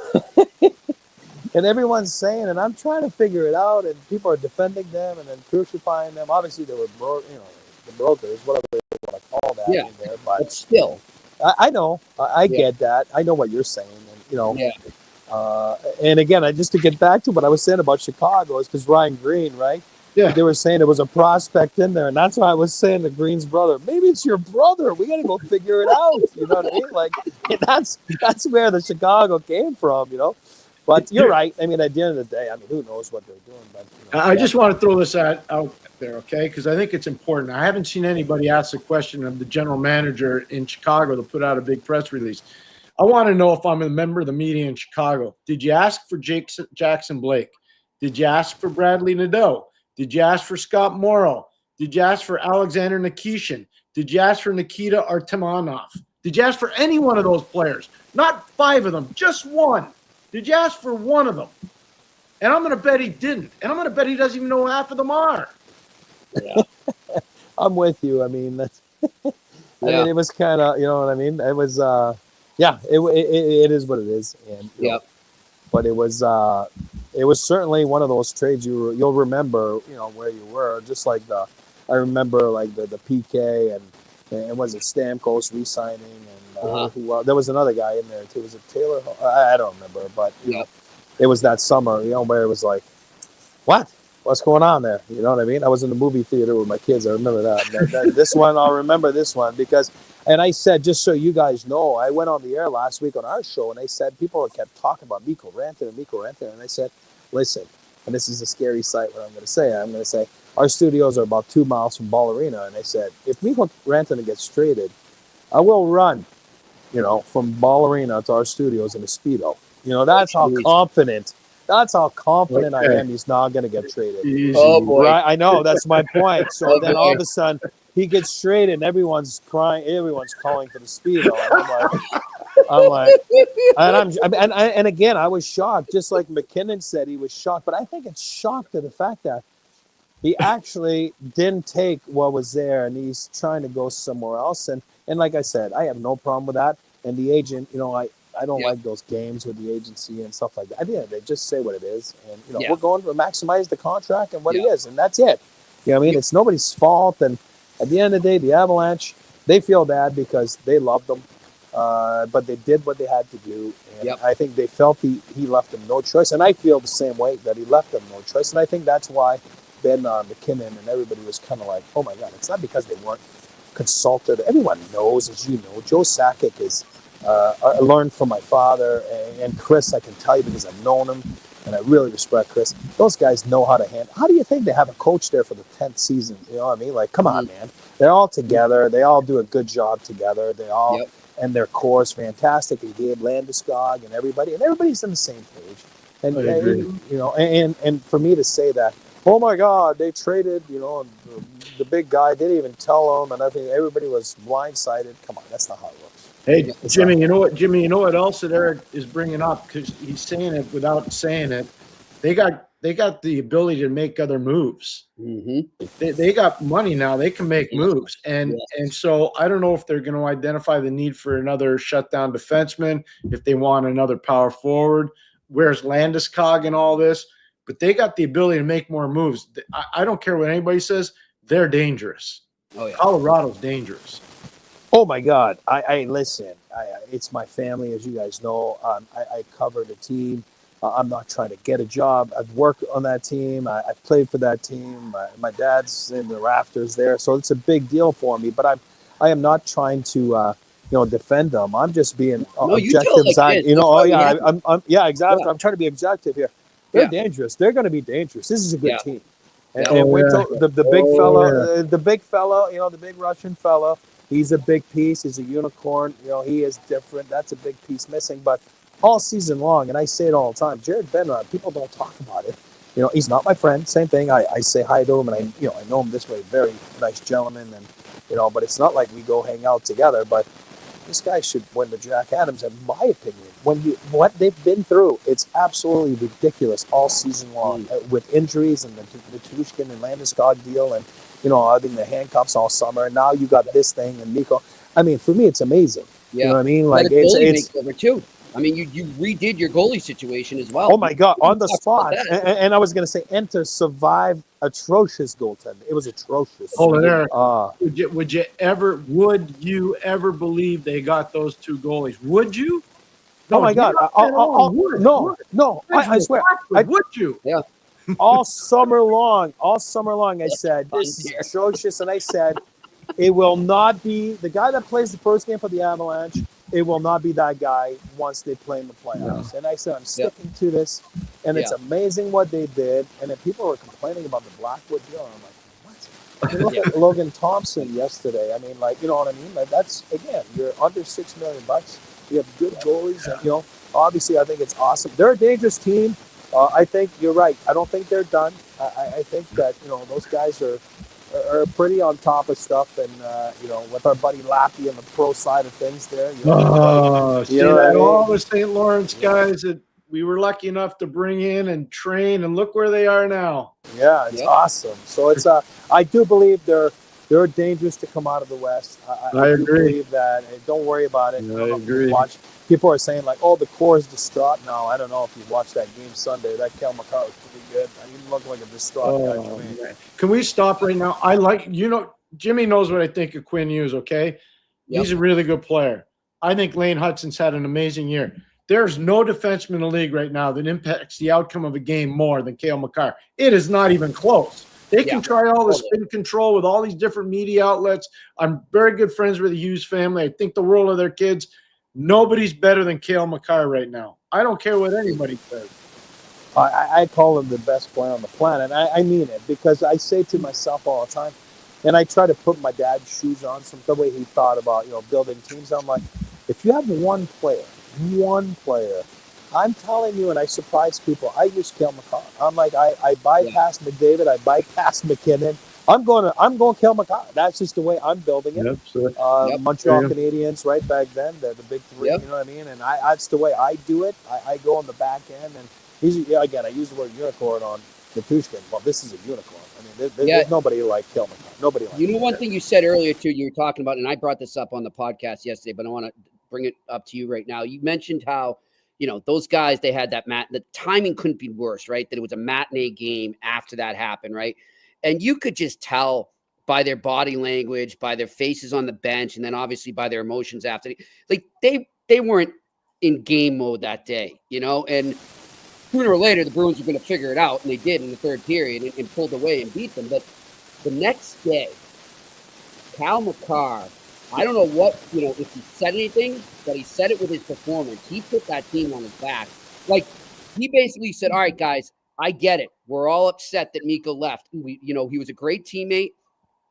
And everyone's saying, and I'm trying to figure it out, and people are defending them and then crucifying them. Obviously, they were the brokers, whatever they want to call that. Yeah, in there, but still, I know, I get that. I know what you're saying, and and again, just to get back to what I was saying about Chicago is because Ryan Green, right? Yeah, they were saying there was a prospect in there, and that's why I was saying to Green's brother, maybe it's your brother. We got to go figure it out. You know what I mean? Like, that's where the Chicago came from. But you're right. At the end of the day, who knows what they're doing? But I just want to throw this out there, okay? Because I think it's important. I haven't seen anybody ask the question of the general manager in Chicago to put out a big press release. I want to know if I'm a member of the media in Chicago. Did you ask for Jackson Blake? Did you ask for Bradley Nadeau? Did you ask for Scott Morrow? Did you ask for Alexander Nikishin? Did you ask for Nikita Artemanov? Did you ask for any one of those players? Not 5 of them, just one. Did you ask for one of them? And I'm going to bet he didn't. And I'm going to bet he doesn't even know half of them are. Yeah. I'm with you. That's it was kind of, you know what I mean? It was, it is what it is. And, but it was certainly one of those trades you'll remember, where you were. Just like I remember like the PK and was it Stamkos re-signing and there was another guy in there too. Was it Taylor? I don't remember, but it was that summer, where it was like, what's going on there? You know what I mean? I was in the movie theater with my kids. I remember that. This one, I'll remember this one because, and I said, just so you guys know, I went on the air last week on our show and I said, people kept talking about Mikko Rantanen. And I said, listen, and this is a scary sight what I'm going to say. Our studios are about 2 miles from Ball Arena. And I said, if Mikko Rantanen gets traded, I will run, from Ball Arena to our studios in a Speedo. That's how confident. That's how confident I am he's not going to get traded. Easy. Oh, boy. Right? I know. That's my point. So then all of a sudden, he gets traded and everyone's crying. Everyone's calling for the Speedo. And again, I was shocked. Just like McKinnon said, he was shocked. But I think it's shocked to the fact that he actually didn't take what was there and he's trying to go somewhere else. And like I said, I have no problem with that. And the agent, I I don't Yeah. like those games with the agency and stuff like that. At the end of the day, just say what it is. And, you know, Yeah. we're going to maximize the contract and what he Yeah. is. And that's it. You know what I mean? It's nobody's fault. And at the end of the day, the Avalanche, they feel bad because they loved them. But they did what they had to do. And Yep. I think they felt he left them no choice. And I feel the same way, that he left them no choice. And I think that's why Ben McKinnon and everybody was kind of like, oh, my God, it's not because they weren't consulted. Everyone knows, as you know, Joe Sakic is, I learned from my father, and Chris, I can tell you because I've known him, and I really respect Chris. Those guys know how to handle. How do you think they have a coach there for the 10th season? You know what I mean? Like, come on, man. They're all together. They all do a good job together. They all, and their core is fantastic. And Gabe Landeskog and everybody's on the same page. And, you know, and for me to say that, oh my God, they traded, you know, the big guy didn't even tell them, and I think everybody was blindsided. Come on, that's not how it works. Hey, Jimmy, you know what else that Eric is bringing up, because he's saying it without saying it. They got the ability to make other moves. Mm-hmm. They got money now. They can make moves, and so I don't know if they're going to identify the need for another shutdown defenseman, if they want another power forward. Where's Landeskog and all this? But they got the ability to make more moves. I don't care what anybody says. They're dangerous. Oh yeah, Colorado's dangerous. Oh my God! I listen. It's my family, as you guys know. I cover the team. I'm not trying to get a job. I've worked on that team. I played for that team. My dad's in the rafters there, so it's a big deal for me. But I am not trying to defend them. I'm just being objective. Yeah, exactly. Yeah. I'm trying to be objective here. They're dangerous. They're going to be dangerous. This is a good team. And wait till the big fellow, the big fellow, you know, the big Russian fellow. He's a big piece. He's a unicorn. You know, he is different. That's a big piece missing. But all season long, and I say it all the time, Jared Benrod, people don't talk about it. You know, he's not my friend. Same thing. I say hi to him, and I know him this way. Very nice gentleman, and you know, but it's not like we go hang out together. But this guy should win the Jack Adams, in my opinion. What they've been through, it's absolutely ridiculous all season long with injuries and the Tushkin and Landeskog deal, and you know, I think the handcuffs all summer. And now you got this thing and Nico. I mean, for me, it's amazing. Yeah. You know what I mean? Like it's makeover too. I mean, you redid your goalie situation as well. Oh my God, on the spot. And I was going to say, and to survive atrocious goaltending. It was atrocious. Oh, there. Would you ever believe they got those two goalies? Would you? No, oh my God! No. I swear. Would you? Yeah. All summer long, I said this is atrocious, and I said it will not be the guy that plays the first game for the Avalanche. It will not be that guy once they play in the playoffs. No. And I said, I'm sticking to this. And it's amazing what they did. And then people were complaining about the Blackwood deal. And I'm like, what? You look at Logan Thompson yesterday. I mean, like, you know what I mean? Like, that's, again, you're under $6 million. You have good goalies. And, you know, obviously, I think it's awesome. They're a dangerous team. I think you're right. I don't think they're done. I think that, you know, those guys are pretty on top of stuff, and you know, with our buddy Lappy on the pro side of things there. You know, all the St. Lawrence guys that we were lucky enough to bring in and train, and look where they are now. Yeah, it's awesome. So it's I do believe they're dangerous to come out of the West. I do believe that. Don't worry about it. I agree. People are saying like, "Oh, the core is distraught." No, I don't know if you watched that game Sunday. That Cale Maker was pretty good. He didn't look like a distraught guy to me. Man. Can we stop right now? Jimmy knows what I think of Quinn Hughes. Okay, he's a really good player. I think Lane Hudson's had an amazing year. There's no defenseman in the league right now that impacts the outcome of a game more than Cale Maker. It is not even close. They can try all the spin control with all these different media outlets. I'm very good friends with the Hughes family. I think the world of their kids. Nobody's better than Cale Maker right now. I don't care what anybody says. I call him the best player on the planet. I mean it, because I say to myself all the time, and I try to put my dad's shoes on, the way he thought about, you know, building teams. I'm like, if you have one player, I'm telling you, and I surprise people, I use Cale Maker. I'm like, I bypass McDavid, I bypass McKinnon. I'm going Cale Maker. That's just the way I'm building it. Montreal Canadiens, right back then, the big three. You know what I mean? And that's the way I do it. I go on the back end, and again, I use the word unicorn on Natushkin. Well, this is a unicorn. I mean, there's nobody like Cale Maker. Nobody like. You know, one thing you said earlier too. You were talking about, and I brought this up on the podcast yesterday, but I want to bring it up to you right now. You mentioned how, those guys, they had the timing couldn't be worse, right? That it was a matinee game after that happened, right? And you could just tell by their body language, by their faces on the bench, and then obviously by their emotions after. Like they weren't in game mode that day, and sooner or later the Bruins were going to figure it out, and they did in the third period and pulled away and beat them. But the next day, Cale Maker, I don't know what, if he said anything, but he said it with his performance. He put that team on his back. Like, he basically said, all right, guys, I get it. We're all upset that Mikko left. He was a great teammate,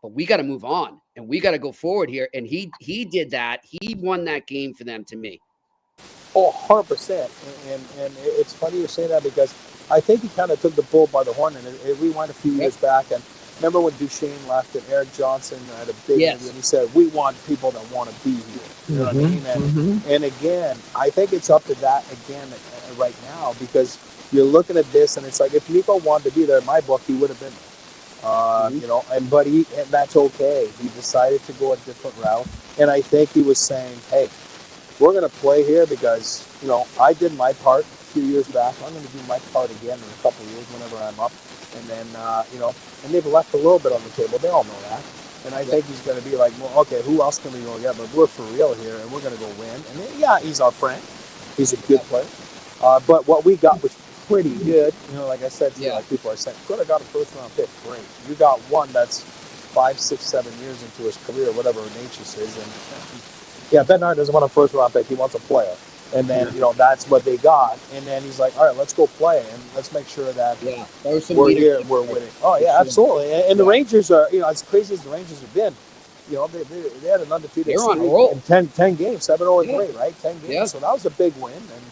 but we got to move on, and we got to go forward here. And he did that. He won that game for them, to me. Oh, 100%. And it's funny you say that, because I think he kind of took the bull by the horn, and it rewind a few years back. And remember when Duchesne left and Eric Johnson had a big interview, and he said, we want people that want to be here. You know what I mean? And again, I think it's up to that again right now, because you're looking at this, and it's like, if Mikko wanted to be there, in my book, he would have been there. And that's okay. He decided to go a different route. And I think he was saying, hey, we're going to play here because, I did my part a few years back. I'm going to do my part again in a couple of years whenever I'm up. And then, and they've left a little bit on the table. They all know that. And I think he's going to be like, well, okay, who else can we go get? But we're for real here, and we're going to go win. And then, yeah, he's our friend. He's a good player. But what we got was pretty good. Like I said, like people are saying, could have got a first-round pick. Great. You got one that's 5, 6, 7 years into his career, whatever Natchez is. And yeah, Bednar doesn't want a first-round pick. He wants a player. And then, that's what they got. And then he's like, all right, let's go play. And let's make sure that we're here and we're winning. Oh, yeah, absolutely. And the Rangers are, as crazy as the Rangers have been, they had an undefeated They're on a roll. in 10 games, 7-0-3, right? 10 games. Yeah. So that was a big win. And,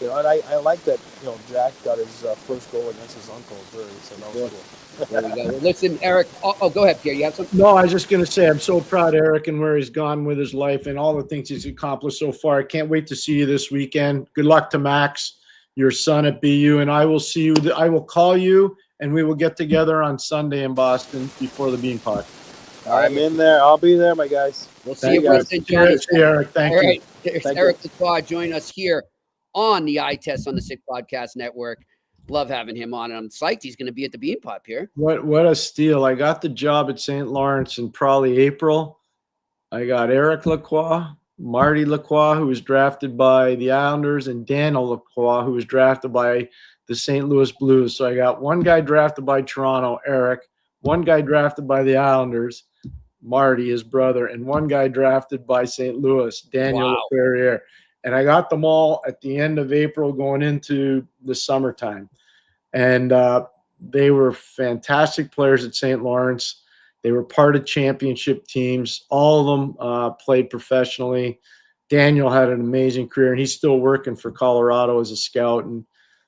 and I like that, Jack got his first goal against his uncle. So that was cool. There we go. Well, listen, Eric. Oh, go ahead, Pierre. You have something? No, I was just going to say I'm so proud of Eric and where he's gone with his life and all the things he's accomplished so far. I can't wait to see you this weekend. Good luck to Max, your son at BU, and I will see you. I will call you, and we will get together on Sunday in Boston before the Beanpot. I'm in there. I'll be there, my guys. We'll see you, President Johnny. See you, Eric. Thank you. All right. There's Eric Lacroix joining us here on the Eye Test on the Sick Podcast Network. Love having him on, and I'm psyched he's going to be at the Beanpot here. What a steal. I got the job at St. Lawrence in probably April. I got Eric Lacroix, Marty Lacroix, who was drafted by the Islanders, and Daniel Lacroix, who was drafted by the St. Louis Blues. So I got one guy drafted by Toronto, Eric, one guy drafted by the Islanders, Marty, his brother, and one guy drafted by St. Louis, Daniel Ferrier. And I got them all at the end of April going into the summertime. And they were fantastic players at St. Lawrence. They were part of championship teams. All of them played professionally. Daniel had an amazing career, and he's still working for Colorado as a scout and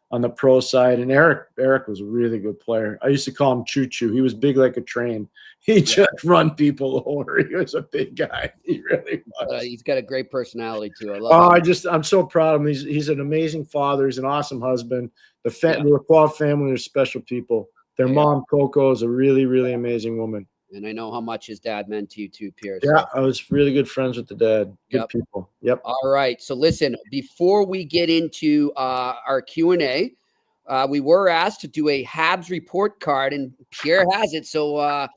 on the pro side. And Eric was a really good player. I used to call him Choo-Choo. He was big like a train. He just run people over. He was a big guy. He really was. He's got a great personality too. I love him. I'm so proud of him. He's an amazing father. He's an awesome husband. The Lacroix family are special people. Their mom, Coco, is a really, really amazing woman. And I know how much his dad meant to you too, Pierce. Yeah, I was really good friends with the dad. Good people. Yep. All right. So listen, before we get into our Q&A, we were asked to do a Habs report card, and Pierre has it. So,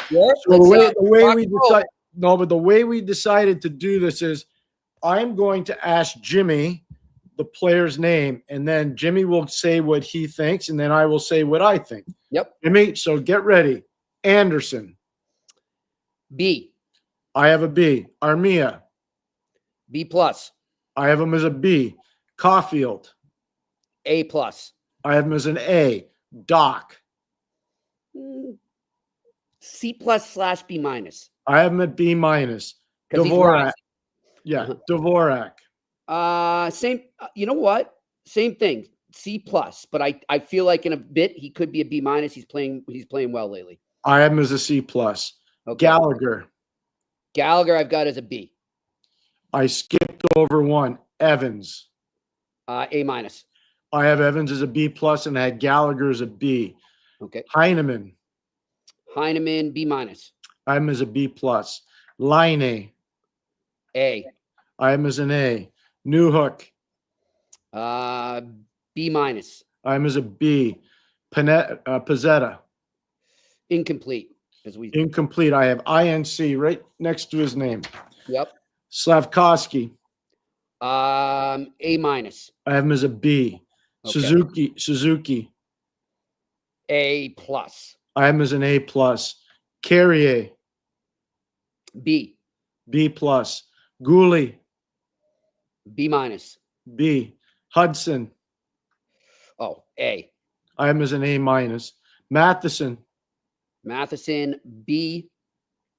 the way we decided to do this is I'm going to ask Jimmy the player's name, and then Jimmy will say what he thinks, and then I will say what I think. Yep. Jimmy, so get ready. Anderson. B. I have a B. Armia. B plus. I have him as a B. Caulfield. A plus. I have him as an A. Doc. C plus / B minus. I have him at B minus. Dvorak. Yeah, Dvorak. Same. You know what? Same thing. C plus. But I feel like in a bit he could be a B minus. He's playing well lately. I have him as a C plus. Okay. Gallagher I've got as a B. I skipped over one. Evans. A minus. I have Evans as a B plus, and I had Gallagher as a B. Okay. Heineman, B minus. I'm as a B plus. Line A. I am as an A. Newhook. B minus. I am as a B. Pizzetta. Incomplete. As we. Incomplete. I have INC right next to his name. Yep. Slavkovsky. A minus. I have him as a B. Okay. Suzuki. A plus. I have him as an A plus. Carrier. B. B plus. Gooley. B minus. B. Hudson. Oh, A. I have him as an A minus. Matheson. B.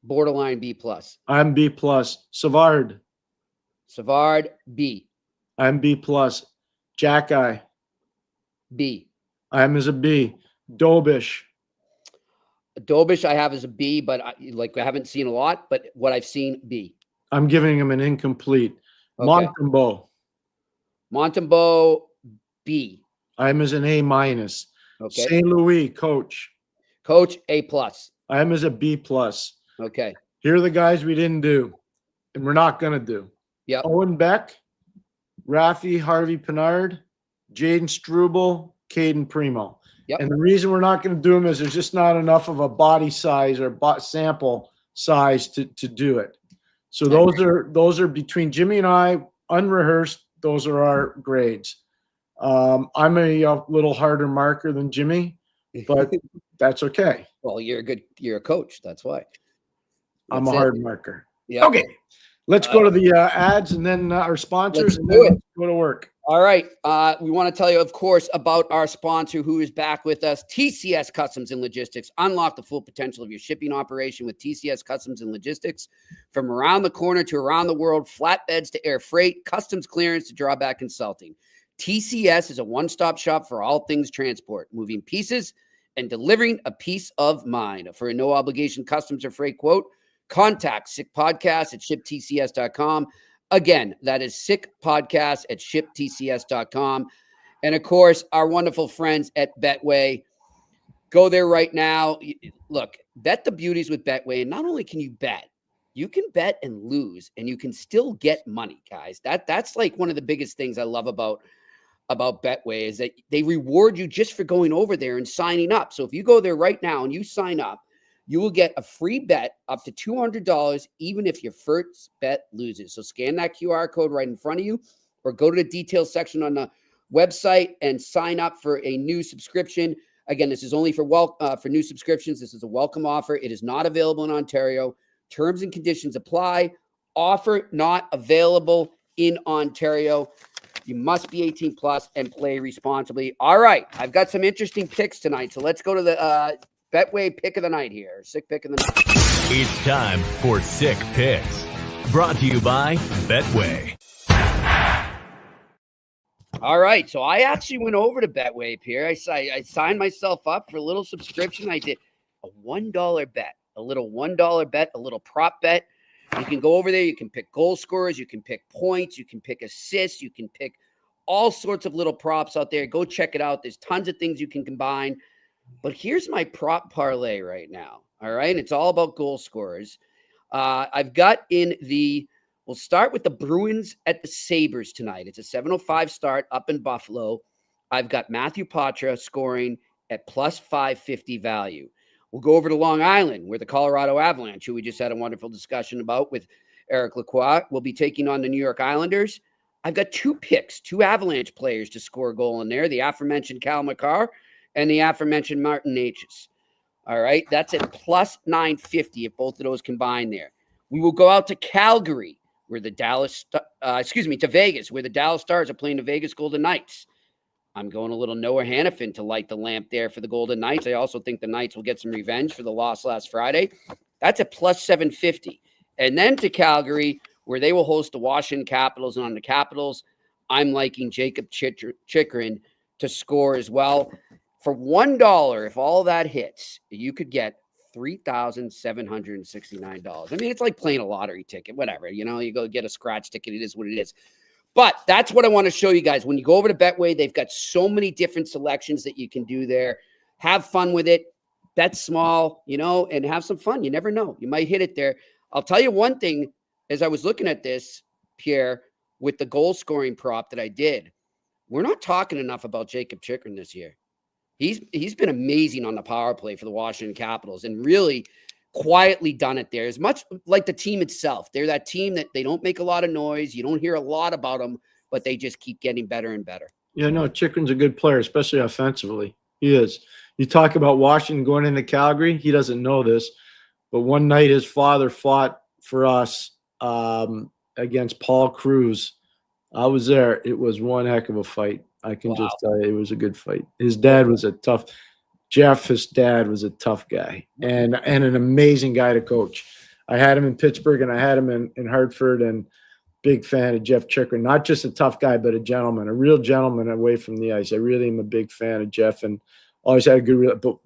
Borderline B plus. I'm B plus. Savard. B. I'm B plus. Jackeye. B. I am as a B. Dobish. I have as a B, but I haven't seen a lot, but what I've seen, B. I'm giving him an incomplete. Okay. Montembeau. B. I'm as an A minus. Okay. St. Louis, coach. A plus. I am as a B plus. Okay. Here are the guys we didn't do, and we're not going to do. Yep. Owen Beck, Rafi Harvey Pinard, Jaden Struble, Caden Primo. Yep. And the reason we're not going to do them is there's just not enough of a body size or sample size to do it. So those are between Jimmy and I, unrehearsed. Those are our grades. I'm a little harder marker than Jimmy, but that's okay. Well, you're a coach. That's why. I'm a hard marker. Yeah. Okay. Let's go to the ads and then our sponsors. Let's do it. Let's go to work. All right. We want to tell you, of course, about our sponsor who is back with us, TCS Customs and Logistics. Unlock the full potential of your shipping operation with TCS Customs and Logistics. From around the corner to around the world, flatbeds to air freight, customs clearance to drawback consulting. TCS is a one-stop shop for all things transport, moving pieces and delivering a peace of mind. For a no-obligation customs or freight quote, contact sickpodcast at shiptcs.com. Again, that is sickpodcast at shiptcs.com. And, of course, our wonderful friends at Betway. Go there right now. Look, bet the beauties with Betway. And not only can you bet, you can bet and lose, and you can still get money, guys. That's like one of the biggest things I love about Betway is that they reward you just for going over there and signing up. So if you go there right now and you sign up, you will get a free bet up to $200, even if your first bet loses. So scan that QR code right in front of you, or go to the details section on the website and sign up for a new subscription. Again, this is only for new subscriptions. This is a welcome offer. It is not available in Ontario. Terms and conditions apply. Offer not available in Ontario. You must be 18 plus and play responsibly. All right, I've got some interesting picks tonight, so let's go to the Betway pick of the night here. Sick pick of the night. It's time for Sick Picks. Brought to you by Betway. All right, so I actually went over to Betway, Pierre. I signed myself up for a little subscription. I did a $1 bet, a little $1 bet, a little prop bet. You can go over there. You can pick goal scorers. You can pick points. You can pick assists. You can pick all sorts of little props out there. Go check it out. There's tons of things you can combine. But here's my prop parlay right now. All right. It's all about goal scorers. I've got we'll start with the Bruins at the Sabres tonight. It's a 7:05 start up in Buffalo. I've got Matthew Poitras scoring at plus 550 value. We'll go over to Long Island, where the Colorado Avalanche, who we just had a wonderful discussion about with Eric Lacroix, will be taking on the New York Islanders. I've got two Avalanche players to score a goal in there, the aforementioned Cale Maker and the aforementioned Martin Necas. All right, that's at plus 950 if both of those combine there. We will go out to Calgary, where the to Vegas, where the Dallas Stars are playing the Vegas Golden Knights. I'm going a little Noah Hannafin to light the lamp there for the Golden Knights. I also think the Knights will get some revenge for the loss last Friday. That's at plus 750. And then to Calgary, where they will host the Washington Capitals. And on the Capitals, I'm liking Jacob Chychrun to score as well. For $1, if all that hits, you could get $3,769. I mean, it's like playing a lottery ticket, whatever. You know, you go get a scratch ticket. It is what it is. But that's what I want to show you guys. When you go over to Betway, they've got so many different selections that you can do there. Have fun with it. Bet small, and have some fun. You never know. You might hit it there. I'll tell you one thing. As I was looking at this, Pierre, with the goal scoring prop that I did, we're not talking enough about Jacob Chychrun this year. He's been amazing on the power play for the Washington Capitals and really quietly done it there. As much like the team itself. They're that team that they don't make a lot of noise. You don't hear a lot about them, but they just keep getting better and better. Yeah, no, Chychrun's a good player, especially offensively. He is. You talk about Washington going into Calgary. He doesn't know this, but one night his father fought for us against Paul Cruz. I was there. It was one heck of a fight. I can just tell you, it was a good fight. His dad was a tough – Jeff, his dad was a tough guy and an amazing guy to coach. I had him in Pittsburgh and I had him in Hartford, and big fan of Jeff Chychrun. Not just a tough guy, but a gentleman, a real gentleman away from the ice. I really am a big fan of Jeff and always had a good – but,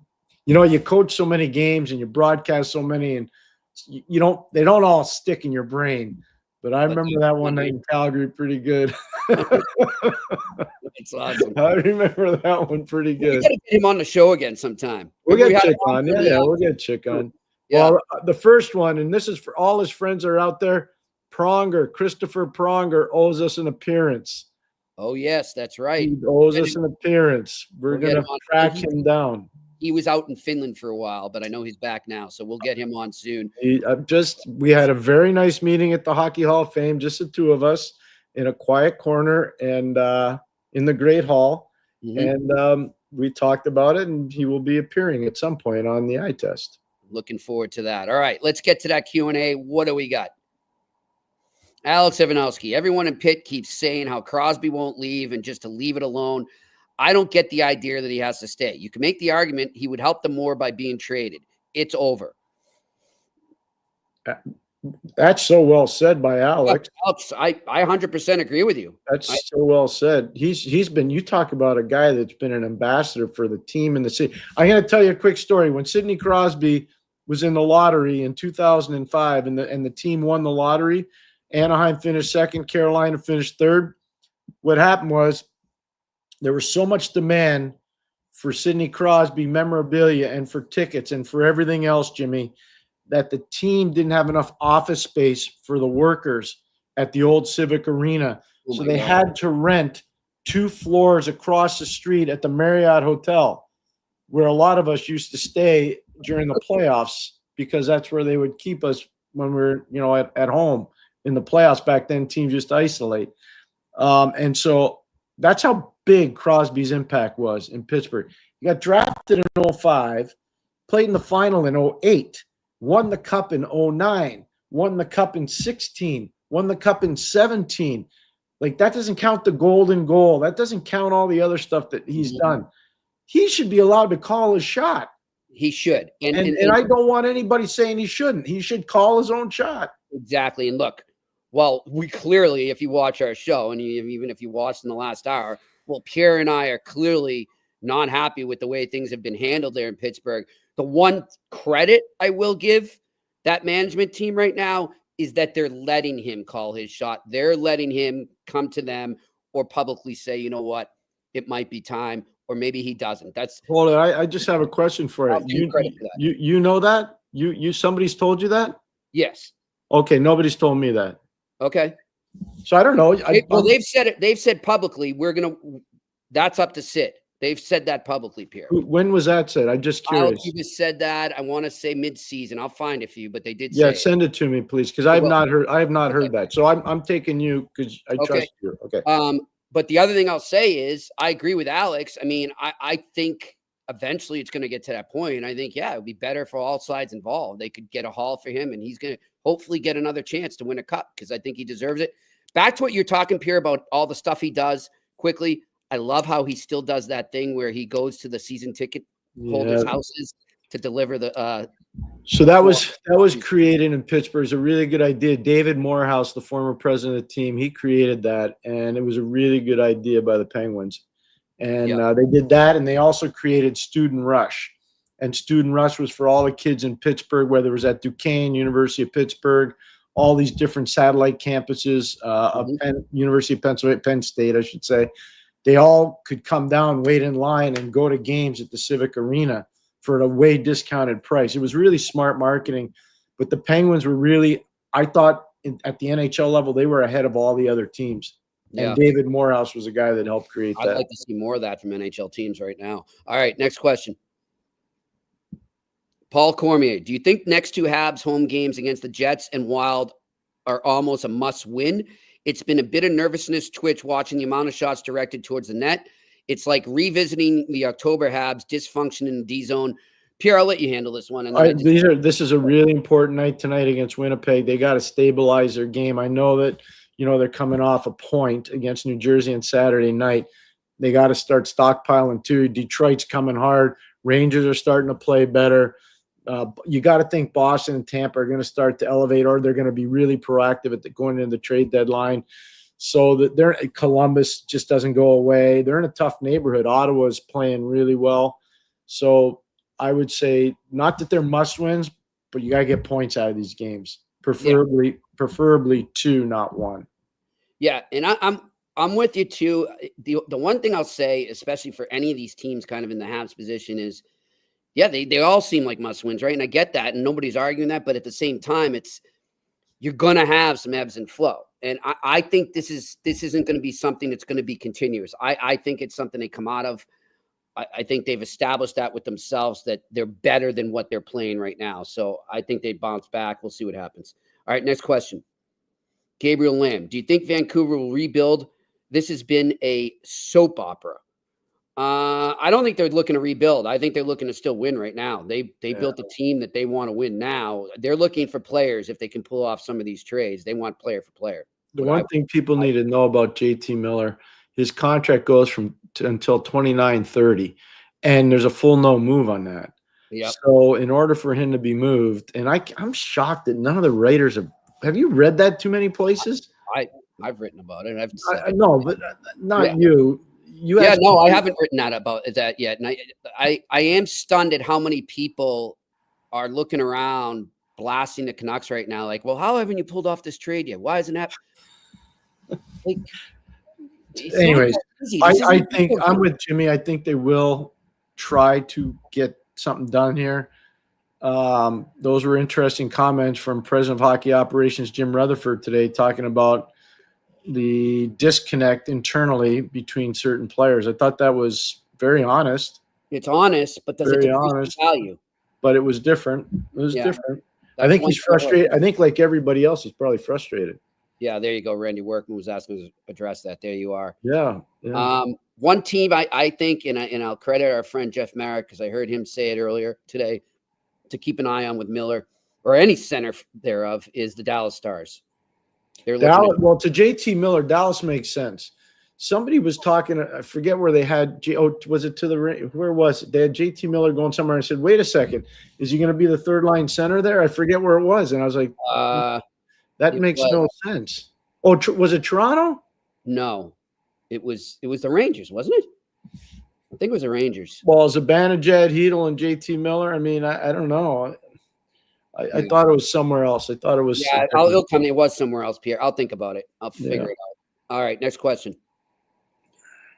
you know, you coach so many games and you broadcast so many, and they don't all stick in your brain. But I remember that one night in Calgary pretty good. It's awesome. I remember that one pretty good. We got to get him on the show again sometime. We'll get Chick on. Yeah, we'll get Chick on. Yeah. Well, the first one, and this is for all his friends that are out there, Christopher Pronger owes us an appearance. Oh, yes, that's right. He owes us an appearance. We're going to track him down. He was out in Finland for a while, but I know he's back now, so we'll get him on soon. We had a very nice meeting at the Hockey Hall of Fame, just the two of us in a quiet corner and in the Great Hall. Mm-hmm. And we talked about it, and he will be appearing at some point on the eye test. Looking forward to that. All right, let's get to that Q&A. What do we got? Alex Ivanowski, everyone in Pitt keeps saying how Crosby won't leave and just to leave it alone. I don't get the idea that he has to stay. You can make the argument he would help them more by being traded. It's over. That's so well said by Alex. Alex, I 100% agree with you. That's so well said. He's been, you talk about a guy that's been an ambassador for the team in the city. I'm going to tell you a quick story. When Sidney Crosby was in the lottery in 2005 and the team won the lottery, Anaheim finished second, Carolina finished third. What happened was there was so much demand for Sidney Crosby memorabilia and for tickets and for everything else, Jimmy, that the team didn't have enough office space for the workers at the old Civic Arena. So they had to rent 2 floors across the street at the Marriott Hotel, where a lot of us used to stay during the playoffs, because that's where they would keep us when we were, at home in the playoffs. Back then, teams used to isolate. And so that's how big Crosby's impact was in Pittsburgh. He got drafted in 2005, played in the final in 2008, won the cup in 2009, won the cup in 2016, won the cup in 2017. Like, that doesn't count the golden goal. That doesn't count all the other stuff that he's done. He should be allowed to call his shot. He should. And I don't want anybody saying he shouldn't. He should call his own shot. Exactly. And look, well, we clearly, if you watch our show, and even if you watched in the last hour, well, Pierre and I are clearly not happy with the way things have been handled there in Pittsburgh. The one credit I will give that management team right now is that they're letting him call his shot. They're letting him come to them or publicly say, you know what, it might be time, or maybe he doesn't. Hold on. I just have a question for you. You know that? Somebody's told you that? Yes. Okay. Nobody's told me that. Okay. So I don't know. They've said it. They've said publicly, that's up to Sid. They've said that publicly, Pierre. When was that said? I'm just curious. You just said that. I want to say mid-season. I'll find it for you, but they did say Yeah, send it to me, please, because I have not heard that. So I'm taking you because I trust you. Okay. But the other thing I'll say is I agree with Alex. I mean, I think eventually it's going to get to that point. I think, it would be better for all sides involved. They could get a haul for him, and he's going to hopefully get another chance to win a cup, because I think he deserves it. Back to what you're talking, Pierre, about all the stuff he does quickly. I love how he still does that thing where he goes to the season ticket holders' houses to deliver the. So that was created in Pittsburgh. It's a really good idea. David Morehouse, the former president of the team, he created that, and it was a really good idea by the Penguins. And they did that, and they also created Student Rush. And Student Rush was for all the kids in Pittsburgh, whether it was at Duquesne, University of Pittsburgh, all these different satellite campuses, University of Pennsylvania, Penn State, I should say. They all could come down, wait in line, and go to games at the Civic Arena for a way discounted price. It was really smart marketing, but the Penguins were really, I thought at the NHL level, they were ahead of all the other teams. Yeah. And David Morehouse was the guy that helped create that. I'd like to see more of that from NHL teams right now. All right, next question. Paul Cormier, do you think next two Habs home games against the Jets and Wild are almost a must-win? It's been a bit of nervousness twitch watching the amount of shots directed towards the net. It's like revisiting the October Habs dysfunction in the D zone. Pierre, I'll let you handle this one. And this is a really important night tonight against Winnipeg. They got to stabilize their game. I know that, they're coming off a point against New Jersey on Saturday night. They got to start stockpiling too. Detroit's coming hard. Rangers are starting to play better. You got to think Boston and Tampa are going to start to elevate, or they're going to be really proactive at going into the trade deadline. So that Columbus just doesn't go away. They're in a tough neighborhood. Ottawa's playing really well. So I would say not that they're must wins, but you got to get points out of these games. Preferably 2, not 1. Yeah, and I'm with you too. The one thing I'll say, especially for any of these teams kind of in the Habs position, is they all seem like must wins, right? And I get that, and nobody's arguing that, but at the same time, you're gonna have some ebbs and flow. And I think this isn't going to be something that's going to be continuous. I think it's something they come out of. I think they've established that with themselves, that they're better than what they're playing right now. So I think they bounce back. We'll see what happens. All right, next question. Gabriel Lamb, do you think Vancouver will rebuild? This has been a soap opera. I don't think they're looking to rebuild. I think they're looking to still win right now. They built a team that they want to win now. They're looking for players. If they can pull off some of these trades, they want player for player. The one thing people need to know about JT Miller, his contract goes until 29-30, and there's a full no move on that. Yep. So in order for him to be moved, and I'm shocked that none of the writers have you read that too many places? I've written about it. I know, but not you. I haven't written about that yet. And I am stunned at how many people are looking around blasting the Canucks right now. Like, well, how haven't you pulled off this trade yet? Why isn't that? Anyways, I think I'm with Jimmy. I think they will try to get something done here. Those were interesting comments from President of Hockey Operations Jim Rutherford today, talking about the disconnect internally between certain players. I thought that was very honest. It's honest, but does it decrease value? But it was different. It was different. I think he's frustrated. I think, like everybody else, he's probably frustrated. Yeah, there you go. Randy Workman was asking to address that. There you are. Yeah. One team I think, and I'll credit our friend Jeff Merrick, because I heard him say it earlier today, to keep an eye on with Miller or any center thereof, is the Dallas Stars. To JT Miller, Dallas makes sense. Somebody was talking, I forget where they had, was it where was it? They had JT Miller going somewhere and said, wait a second, is he going to be the third line center there? I forget where it was. And I was like, that makes no sense. Oh, was it Toronto? No, it was the Rangers, wasn't it? I think it was the Rangers. Well, Zibanejad, Hedl, and JT Miller. I mean, I don't know. I thought it was somewhere else. I thought it was. Yeah, it'll tell me it was somewhere else, Pierre. I'll think about it. I'll figure it out. All right, next question.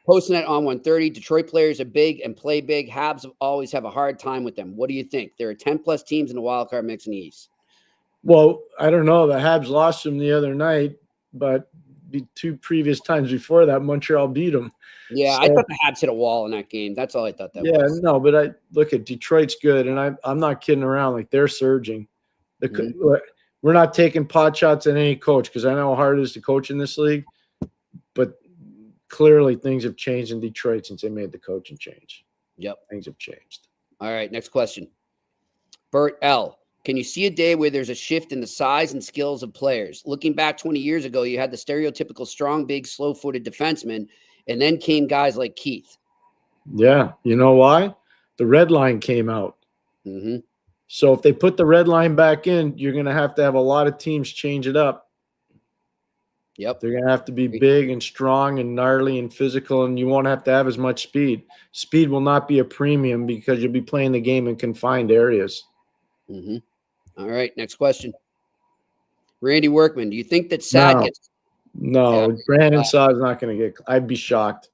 Postnet on 130. Detroit players are big and play big. Habs always have a hard time with them. What do you think? There are 10-plus teams in the wild card mix in the East. Well, I don't know. The Habs lost them the other night, but the 2 previous times before that, Montreal beat them. Yeah, I thought the Habs hit a wall in that game. That's all I thought that was. Yeah, no, but I look at Detroit's good, and I'm not kidding around. Like, they're surging. We're not taking pot shots at any coach, because I know how hard it is to coach in this league, but clearly things have changed in Detroit since they made the coaching change. Yep. Things have changed. All right, next question. Bert L. Can you see a day where there's a shift in the size and skills of players? Looking back 20 years ago, you had the stereotypical strong, big, slow-footed defenseman, and then came guys like Keith. Yeah. You know why? The red line came out. Mm-hmm. So if they put the red line back in, you're going to have a lot of teams change it up. Yep. They're going to have to be big and strong and gnarly and physical, and you won't have to have as much speed. Speed will not be a premium because you'll be playing the game in confined areas. Mm-hmm. All right, next question. Randy Workman, do you think that Saad gets – No, Brandon Saad is not going to get – I'd be shocked.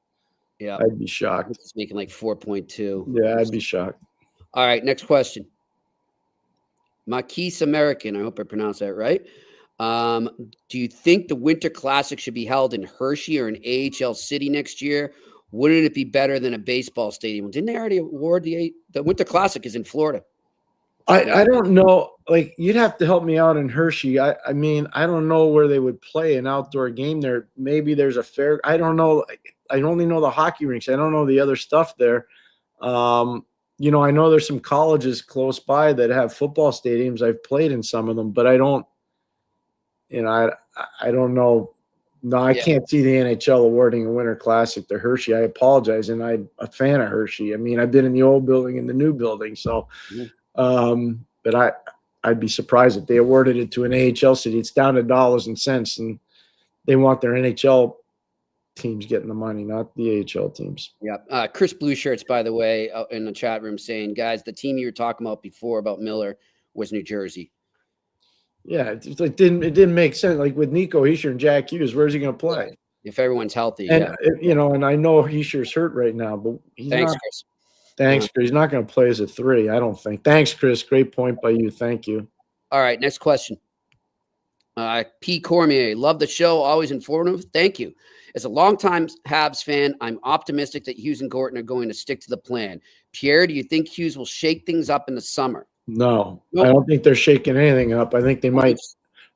Yeah. I'd be shocked. He's making like 4.2. Yeah, I'd be shocked. All right, next question. Maquis American, I hope I pronounced that right. Do you think the Winter Classic should be held in Hershey or in AHL City next year? Wouldn't it be better than a baseball stadium? Didn't they already award the Winter Classic is in Florida? I don't know. Like, you'd have to help me out in Hershey. I mean, I don't know where they would play an outdoor game there. Maybe there's a fair. I don't know. I only know the hockey rinks. I don't know the other stuff there. You know, I know there's some colleges close by that have football stadiums. I've played in some of them, but I don't. You know, I don't know. No, I can't see the NHL awarding a Winter Classic to Hershey. I apologize, and I'm a fan of Hershey. I mean, I've been in the old building and the new building, so. But I'd be surprised if they awarded it to an AHL city. It's down to dollars and cents, and they want their NHL teams getting the money, not the AHL teams. Yeah. Chris Blue Shirts, by the way, in the chat room saying, guys, the team you were talking about before about Miller was New Jersey. Yeah, it didn't make sense. Like with Nico Hischier and Jack Hughes, where's he going to play? If everyone's healthy, and you know, and I know Hischier's hurt right now, but he's Thanks, not. Chris. Thanks, Chris. He's not going to play as a 3, I don't think. Thanks, Chris. Great point by you. Thank you. All right, next question. P. Cormier, love the show. Always informative. Thank you. As a longtime Habs fan, I'm optimistic that Hughes and Gorton are going to stick to the plan. Pierre, do you think Hughes will shake things up in the summer? No, Nope. I don't think they're shaking anything up. I think they might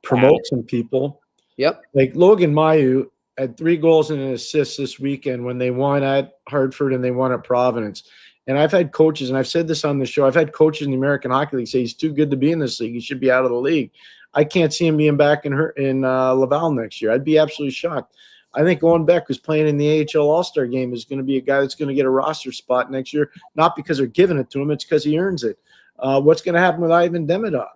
promote some people. Yep. Like Logan Mailloux had 3 goals and an assist this weekend when they won at Hartford and they won at Providence. And I've had coaches, and I've said this on the show, I've had coaches in the American Hockey League say he's too good to be in this league. He should be out of the league. I can't see him being back in Laval next year. I'd be absolutely shocked. I think Owen Beck, who's playing in the AHL All-Star game, is going to be a guy that's going to get a roster spot next year, not because they're giving it to him, it's because he earns it. What's going to happen with Ivan Demidov?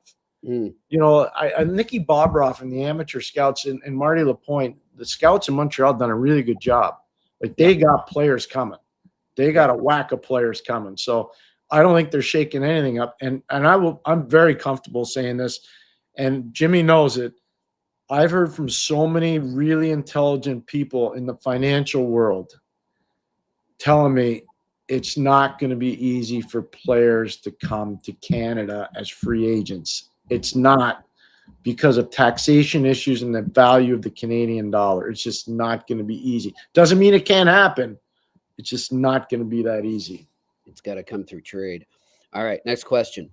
You know, Nicky Bobroff and the amateur scouts and Marty Lapointe, the scouts in Montreal done a really good job. Like, they got players coming. They got a whack of players coming. So I don't think they're shaking anything up. And I'm very comfortable saying this, and Jimmy knows it. I've heard from so many really intelligent people in the financial world telling me it's not going to be easy for players to come to Canada as free agents. It's not, because of taxation issues and the value of the Canadian dollar. It's just not going to be easy. Doesn't mean it can't happen. It's just not going to be that easy. It's got to come through trade. All right, next question.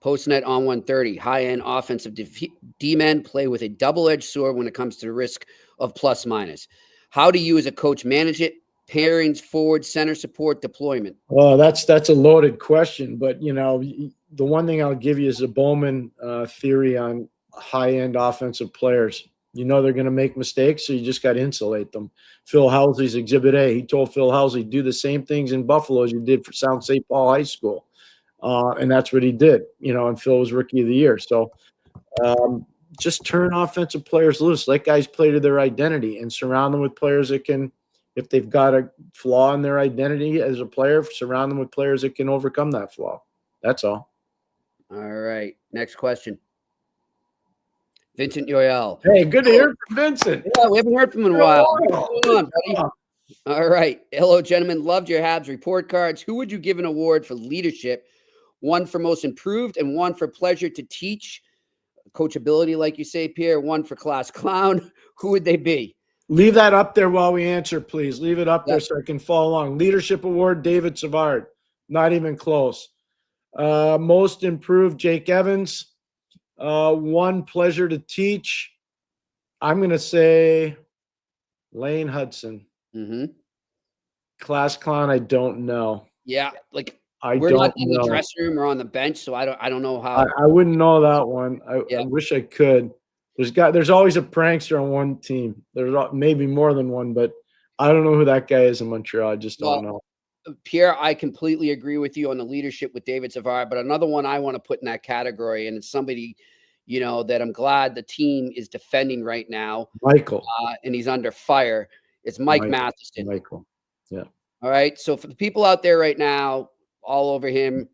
Postnet on 130. High-end offensive D-men play with a double-edged sword when it comes to the risk of plus-minus. How do you as a coach manage it? Pairings, forward, center support, deployment. Well, that's a loaded question. But, you know, the one thing I'll give you is a Bowman theory on high-end offensive players. You know they're going to make mistakes, so you just got to insulate them. Phil Housley's Exhibit A. He told Phil Housley, do the same things in Buffalo as you did for South St. Paul High School. And that's what he did, you know, and Phil was Rookie of the Year. So just turn offensive players loose. Let guys play to their identity and surround them with players that can, if they've got a flaw in their identity as a player, surround them with players that can overcome that flaw. That's all. All right. Next question. Vincent Yoel. Hey, good to hear from Vincent. Yeah, we haven't heard from him in a while. What's going on, buddy? All right. Hello, gentlemen. Loved your Habs report cards. Who would you give an award for leadership? One for most improved and one for pleasure to teach. Coachability, like you say, Pierre. One for class clown. Who would they be? Leave that up there while we answer, please. Leave it up there so I can follow along. Leadership award, David Savard. Not even close. Most improved, Jake Evans. One pleasure to teach. I'm going to say Lane Hudson. Mm-hmm. Class clown, I don't know. Yeah, like we're not in the dressing room or on the bench, so I don't know how. I wouldn't know that one. I wish I could. There's always a prankster on one team. There's maybe more than one, but I don't know who that guy is in Montreal. I just don't know. Pierre, I completely agree with you on the leadership with David Savard, but another one I want to put in that category, and it's somebody, you know, that I'm glad the team is defending right now. Michael. And he's under fire. It's Mike Matheson. Michael. Yeah. All right. So for the people out there right now, all over him,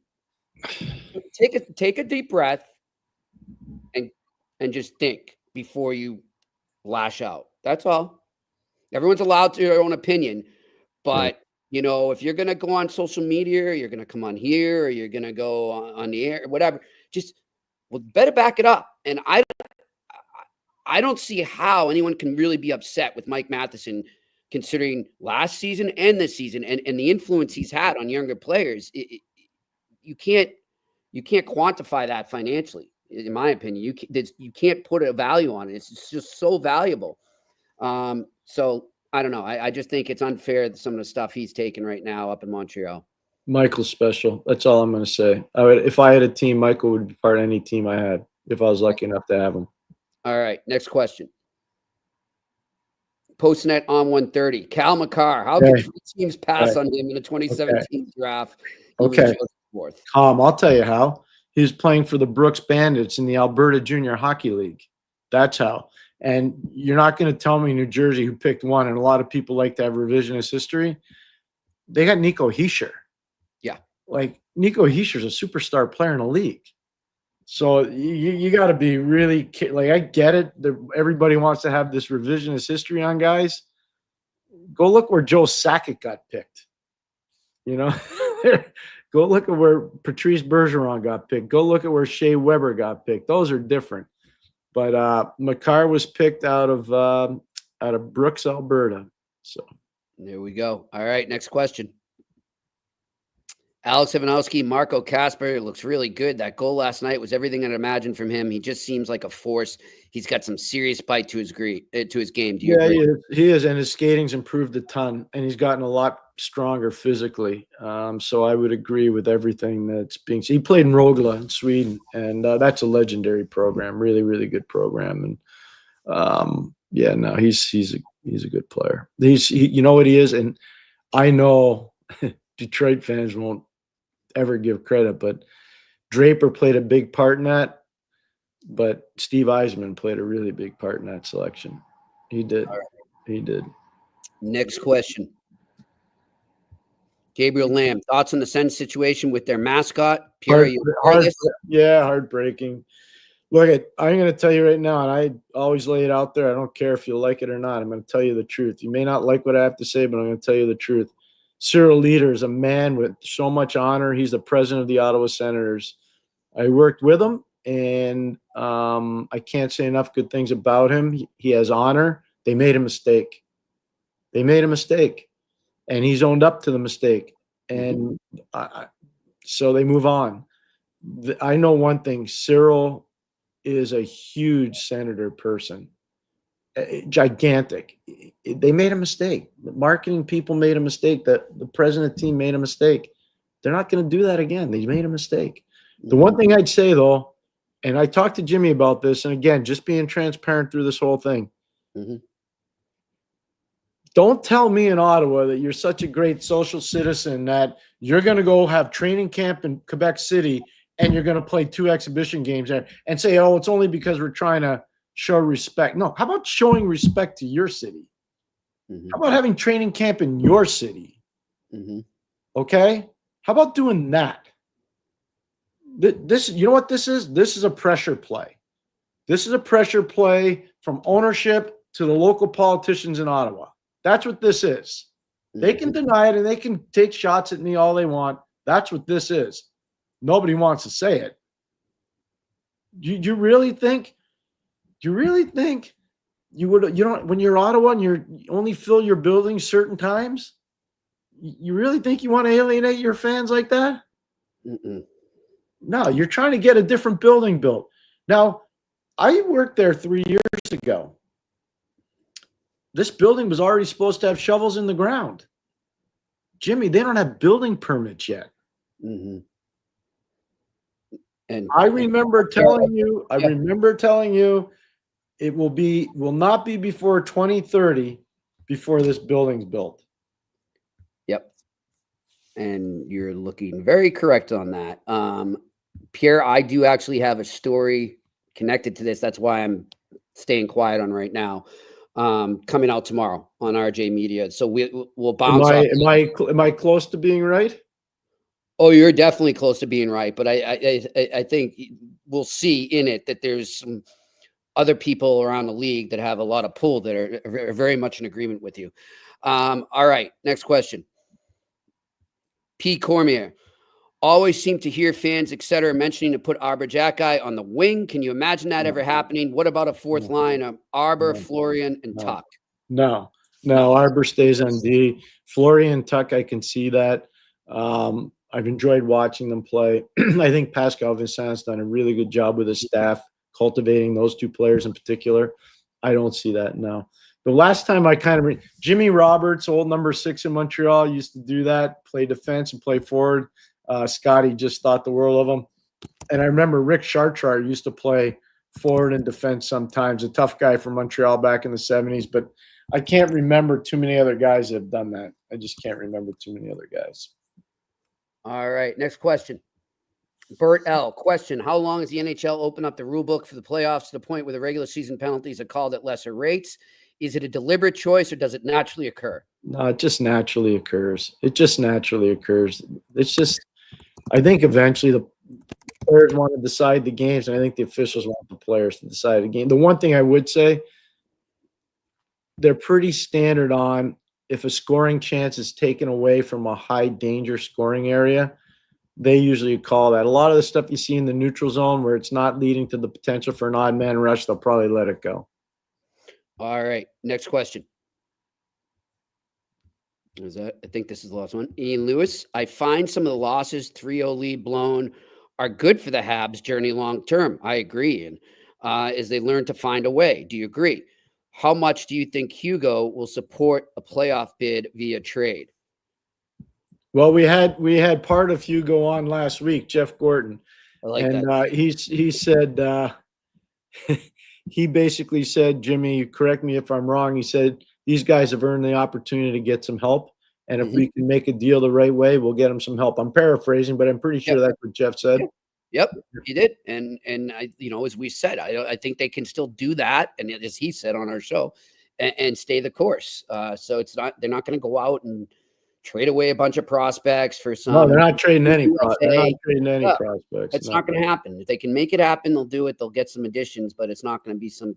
take a deep breath and just think before you lash out. That's all. Everyone's allowed to their own opinion, but you know, if you're going to go on social media, or you're going to come on here, or you're going to go on the air, whatever, just better back it up. And I don't see how anyone can really be upset with Mike Matheson, considering last season and this season and the influence he's had on younger players. You can't quantify that financially, in my opinion. You can't put a value on it. It's just so valuable. So I don't know. I just think it's unfair, some of the stuff he's taking right now up in Montreal. Michael's special. That's all I'm going to say. If I had a team, Michael would be part of any team I had if I was lucky enough to have him. All right, next question. Postnet on 130. Cale Maker. How could 3 teams pass on him in the 2017 draft? Okay. I'll tell you how. He was playing for the Brooks Bandits in the Alberta Junior Hockey League. That's how. And you're not going to tell me New Jersey, who picked one, and a lot of people like to have revisionist history. They got Nico Hischier. Yeah. Like, Nico Hischier's a superstar player in the league. So you got to be really – like, I get it. Everybody wants to have this revisionist history on guys. Go look where Joe Sakic got picked. You know? Go look at where Patrice Bergeron got picked. Go look at where Shea Weber got picked. Those are different. But Makar was picked out of Brooks, Alberta. So there we go. All right, next question. Alex Ivanowski, Marco Kasper looks really good. That goal last night was everything I'd imagined from him. He just seems like a force. He's got some serious bite to his game. Do you agree? He is, and his skating's improved a ton, and he's gotten a lot stronger physically. So I would agree with everything that's being said. He played in Rogla in Sweden, and that's a legendary program, really, really good program. And he's a good player. You know what he is, and I know Detroit fans won't ever give credit, but Draper played a big part in that. But Steve Eisman played a really big part in that selection. He did. Right. He did. Next question. Gabriel Lamb, thoughts on the Sens situation with their mascot? Pierre, heartbreaking. Look, I'm going to tell you right now, and I always lay it out there. I don't care if you like it or not. I'm going to tell you the truth. You may not like what I have to say, but I'm going to tell you the truth. Cyril Leader is a man with so much honor. He's the president of the Ottawa Senators. I worked with him, and I can't say enough good things about him. He has honor. They made a mistake. And he's owned up to the mistake. And so they move on. I know one thing. Cyril is a huge Senator person. Gigantic. They made a mistake. The marketing people made a mistake. The president team made a mistake. They're not going to do that again. They made a mistake. The one thing I'd say, though, and I talked to Jimmy about this, and again, just being transparent through this whole thing. Don't tell me in Ottawa that you're such a great social citizen that you're going to go have training camp in Quebec City and you're going to play 2 exhibition games there and say, oh, it's only because we're trying to show respect. No, how about showing respect to your city? How about having training camp in your city? Okay? How about doing that? This, you know what this is? This is a pressure play. This is a pressure play from ownership to the local politicians in Ottawa. That's what this is. They can deny it and they can take shots at me all they want. That's what this is. Nobody wants to say it. Do you really think you would, when you're Ottawa and you only fill your buildings certain times, you really think you want to alienate your fans like that? No, you're trying to get a different building built. Now, I worked there 3 years ago. This building was already supposed to have shovels in the ground. Jimmy, they don't have building permits yet. And I remember telling you it will not be before 2030 before this building's built. Yep. And you're looking very correct on that. Pierre, I do actually have a story connected to this. That's why I'm staying quiet on right now. Coming out tomorrow on RJ Media. So we'll bounce off. Am I close to being right? Oh, you're definitely close to being right. But I think we'll see in it that there's some other people around the league that have a lot of pull that are very much in agreement with you. All right. Next question. P. Cormier. Always seem to hear fans, etc., mentioning to put Arbor Jackeye on the wing. Can you imagine that ever happening? What about a fourth line of Arbor, Florian, and Tuck? No. Arbor stays on D. Florian, Tuck, I can see that. I've enjoyed watching them play. I think Pascal Vincent's done a really good job with his staff, cultivating those two players in particular. I don't see that, no. The last time I Jimmy Roberts, old number 6 in Montreal, used to do that, play defense and play forward. Scotty just thought the world of him. And I remember Rick Chartrand used to play forward and defense sometimes, a tough guy from Montreal back in the 70s. But I can't remember too many other guys that have done that. I just can't remember too many other guys. All right, next question. Bert L. Question, how long has the NHL opened up the rule book for the playoffs to the point where the regular season penalties are called at lesser rates? Is it a deliberate choice or does it naturally occur? No, it just naturally occurs. It's just, I think eventually the players want to decide the games, and I think the officials want the players to decide the game. The one thing I would say, they're pretty standard on if a scoring chance is taken away from a high danger scoring area, they usually call that. A lot of the stuff you see in the neutral zone where it's not leading to the potential for an odd man rush, they'll probably let it go. All right, next question. I think this is the last one. Ian Lewis, I find some of the losses, 3-0 lead blown, are good for the Habs' journey long term. I agree. And as they learn to find a way. Do you agree? How much do you think Hugo will support a playoff bid via trade? Well, we had part of Hugo on last week, Jeff Gordon. I like that. He said he basically said, Jimmy, correct me if I'm wrong. He said, these guys have earned the opportunity to get some help. And if we can make a deal the right way, we'll get them some help. I'm paraphrasing, but I'm pretty sure that's what Jeff said. Yep, he did. And I, as we said, I think they can still do that. And as he said on our show, and stay the course. So they're not going to go out and trade away a bunch of prospects for some. No, they're not trading any prospects. It's not going to happen. If they can make it happen, they'll do it. They'll get some additions, but it's not going to be some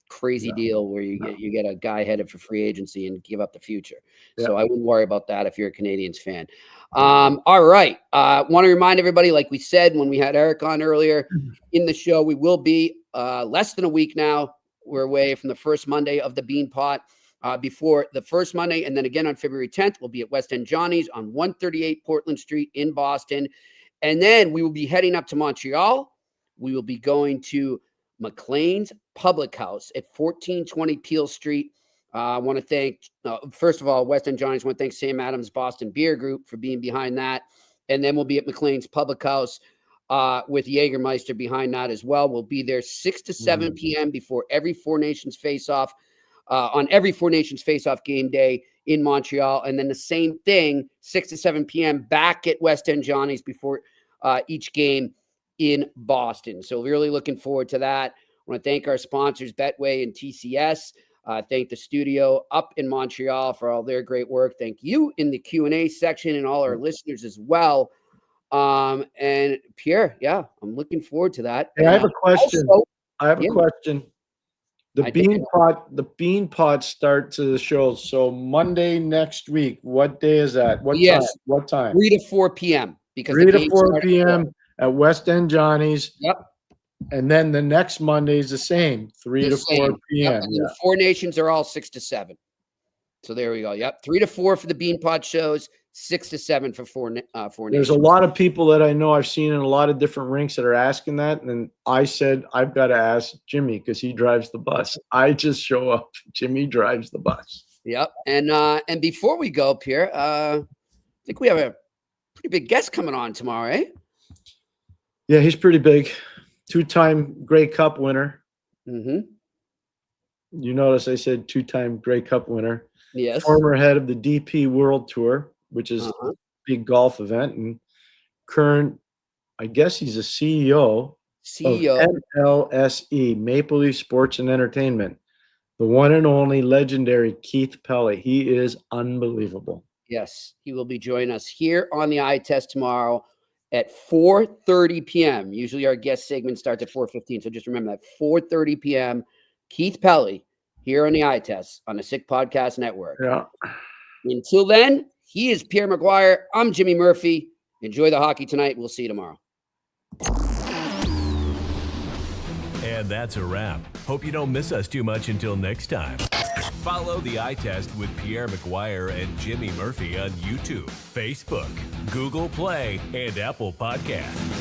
crazy deal where you get a guy headed for free agency and give up the future. So I wouldn't worry about that if you're a Canadiens fan. All right. Want to remind everybody, like we said when we had Eric on earlier in the show, we will be less than a week now. We're away from the first Monday of the Bean Pot. Before the first Monday, and then again on February 10th, we'll be at West End Johnny's on 138 Portland Street in Boston. And then we will be heading up to Montreal. We will be going to McLean's Public House at 1420 Peel Street. I want to thank, first of all, West End Johnny's. I want to thank Sam Adams Boston Beer Group for being behind that. And then we'll be at McLean's Public House with Jägermeister behind that as well. We'll be there 6 to 7 p.m. before every Four Nations face-off. On every Four Nations face-off game day in Montreal. And then the same thing, 6 to 7 p.m. back at West End Johnny's before each game in Boston. So really looking forward to that. I want to thank our sponsors, Betway and TCS. Thank the studio up in Montreal for all their great work. Thank you in the Q&A section and all our listeners as well. And Pierre, I'm looking forward to that. Hey, I have a question. I have a question. The bean pot start to the show. So Monday next week. What day is that? What time? 3 to 4 p.m. Because 3 to 4 p.m. at West End Johnny's. Yep. And then the next Monday is the same, 3 to 4 p.m. Yep. The Four Nations are all 6 to 7. So there we go. Yep. 3 to 4 for the Bean Pot shows, 6 to 7 for Four Nations. There's a lot of people that I know I've seen in a lot of different rinks that are asking that. And I said, I've got to ask Jimmy because he drives the bus. I just show up. Jimmy drives the bus. Yep. And before we go, Pierre, I think we have a pretty big guest coming on tomorrow, eh? Yeah, he's pretty big. 2-time Grey Cup winner. Mm-hmm. You notice I said 2-time Grey Cup winner. Yes. Former head of the DP World Tour, which is a big golf event, and current, I guess he's a CEO of MLSE, Maple Leaf Sports and Entertainment. The one and only legendary Keith Pelley. He is unbelievable. Yes, he will be joining us here on the Eye Test tomorrow at 4:30 p.m. Usually our guest segment starts at 4:15, so just remember that 4:30 p.m. Keith Pelley here on the Eye Test on the Sick Podcast Network. Yeah. Until then, he is Pierre McGuire. I'm Jimmy Murphy. Enjoy the hockey tonight. We'll see you tomorrow. And that's a wrap. Hope you don't miss us too much until next time. Follow the Eye Test with Pierre McGuire and Jimmy Murphy on YouTube, Facebook, Google Play, and Apple Podcasts.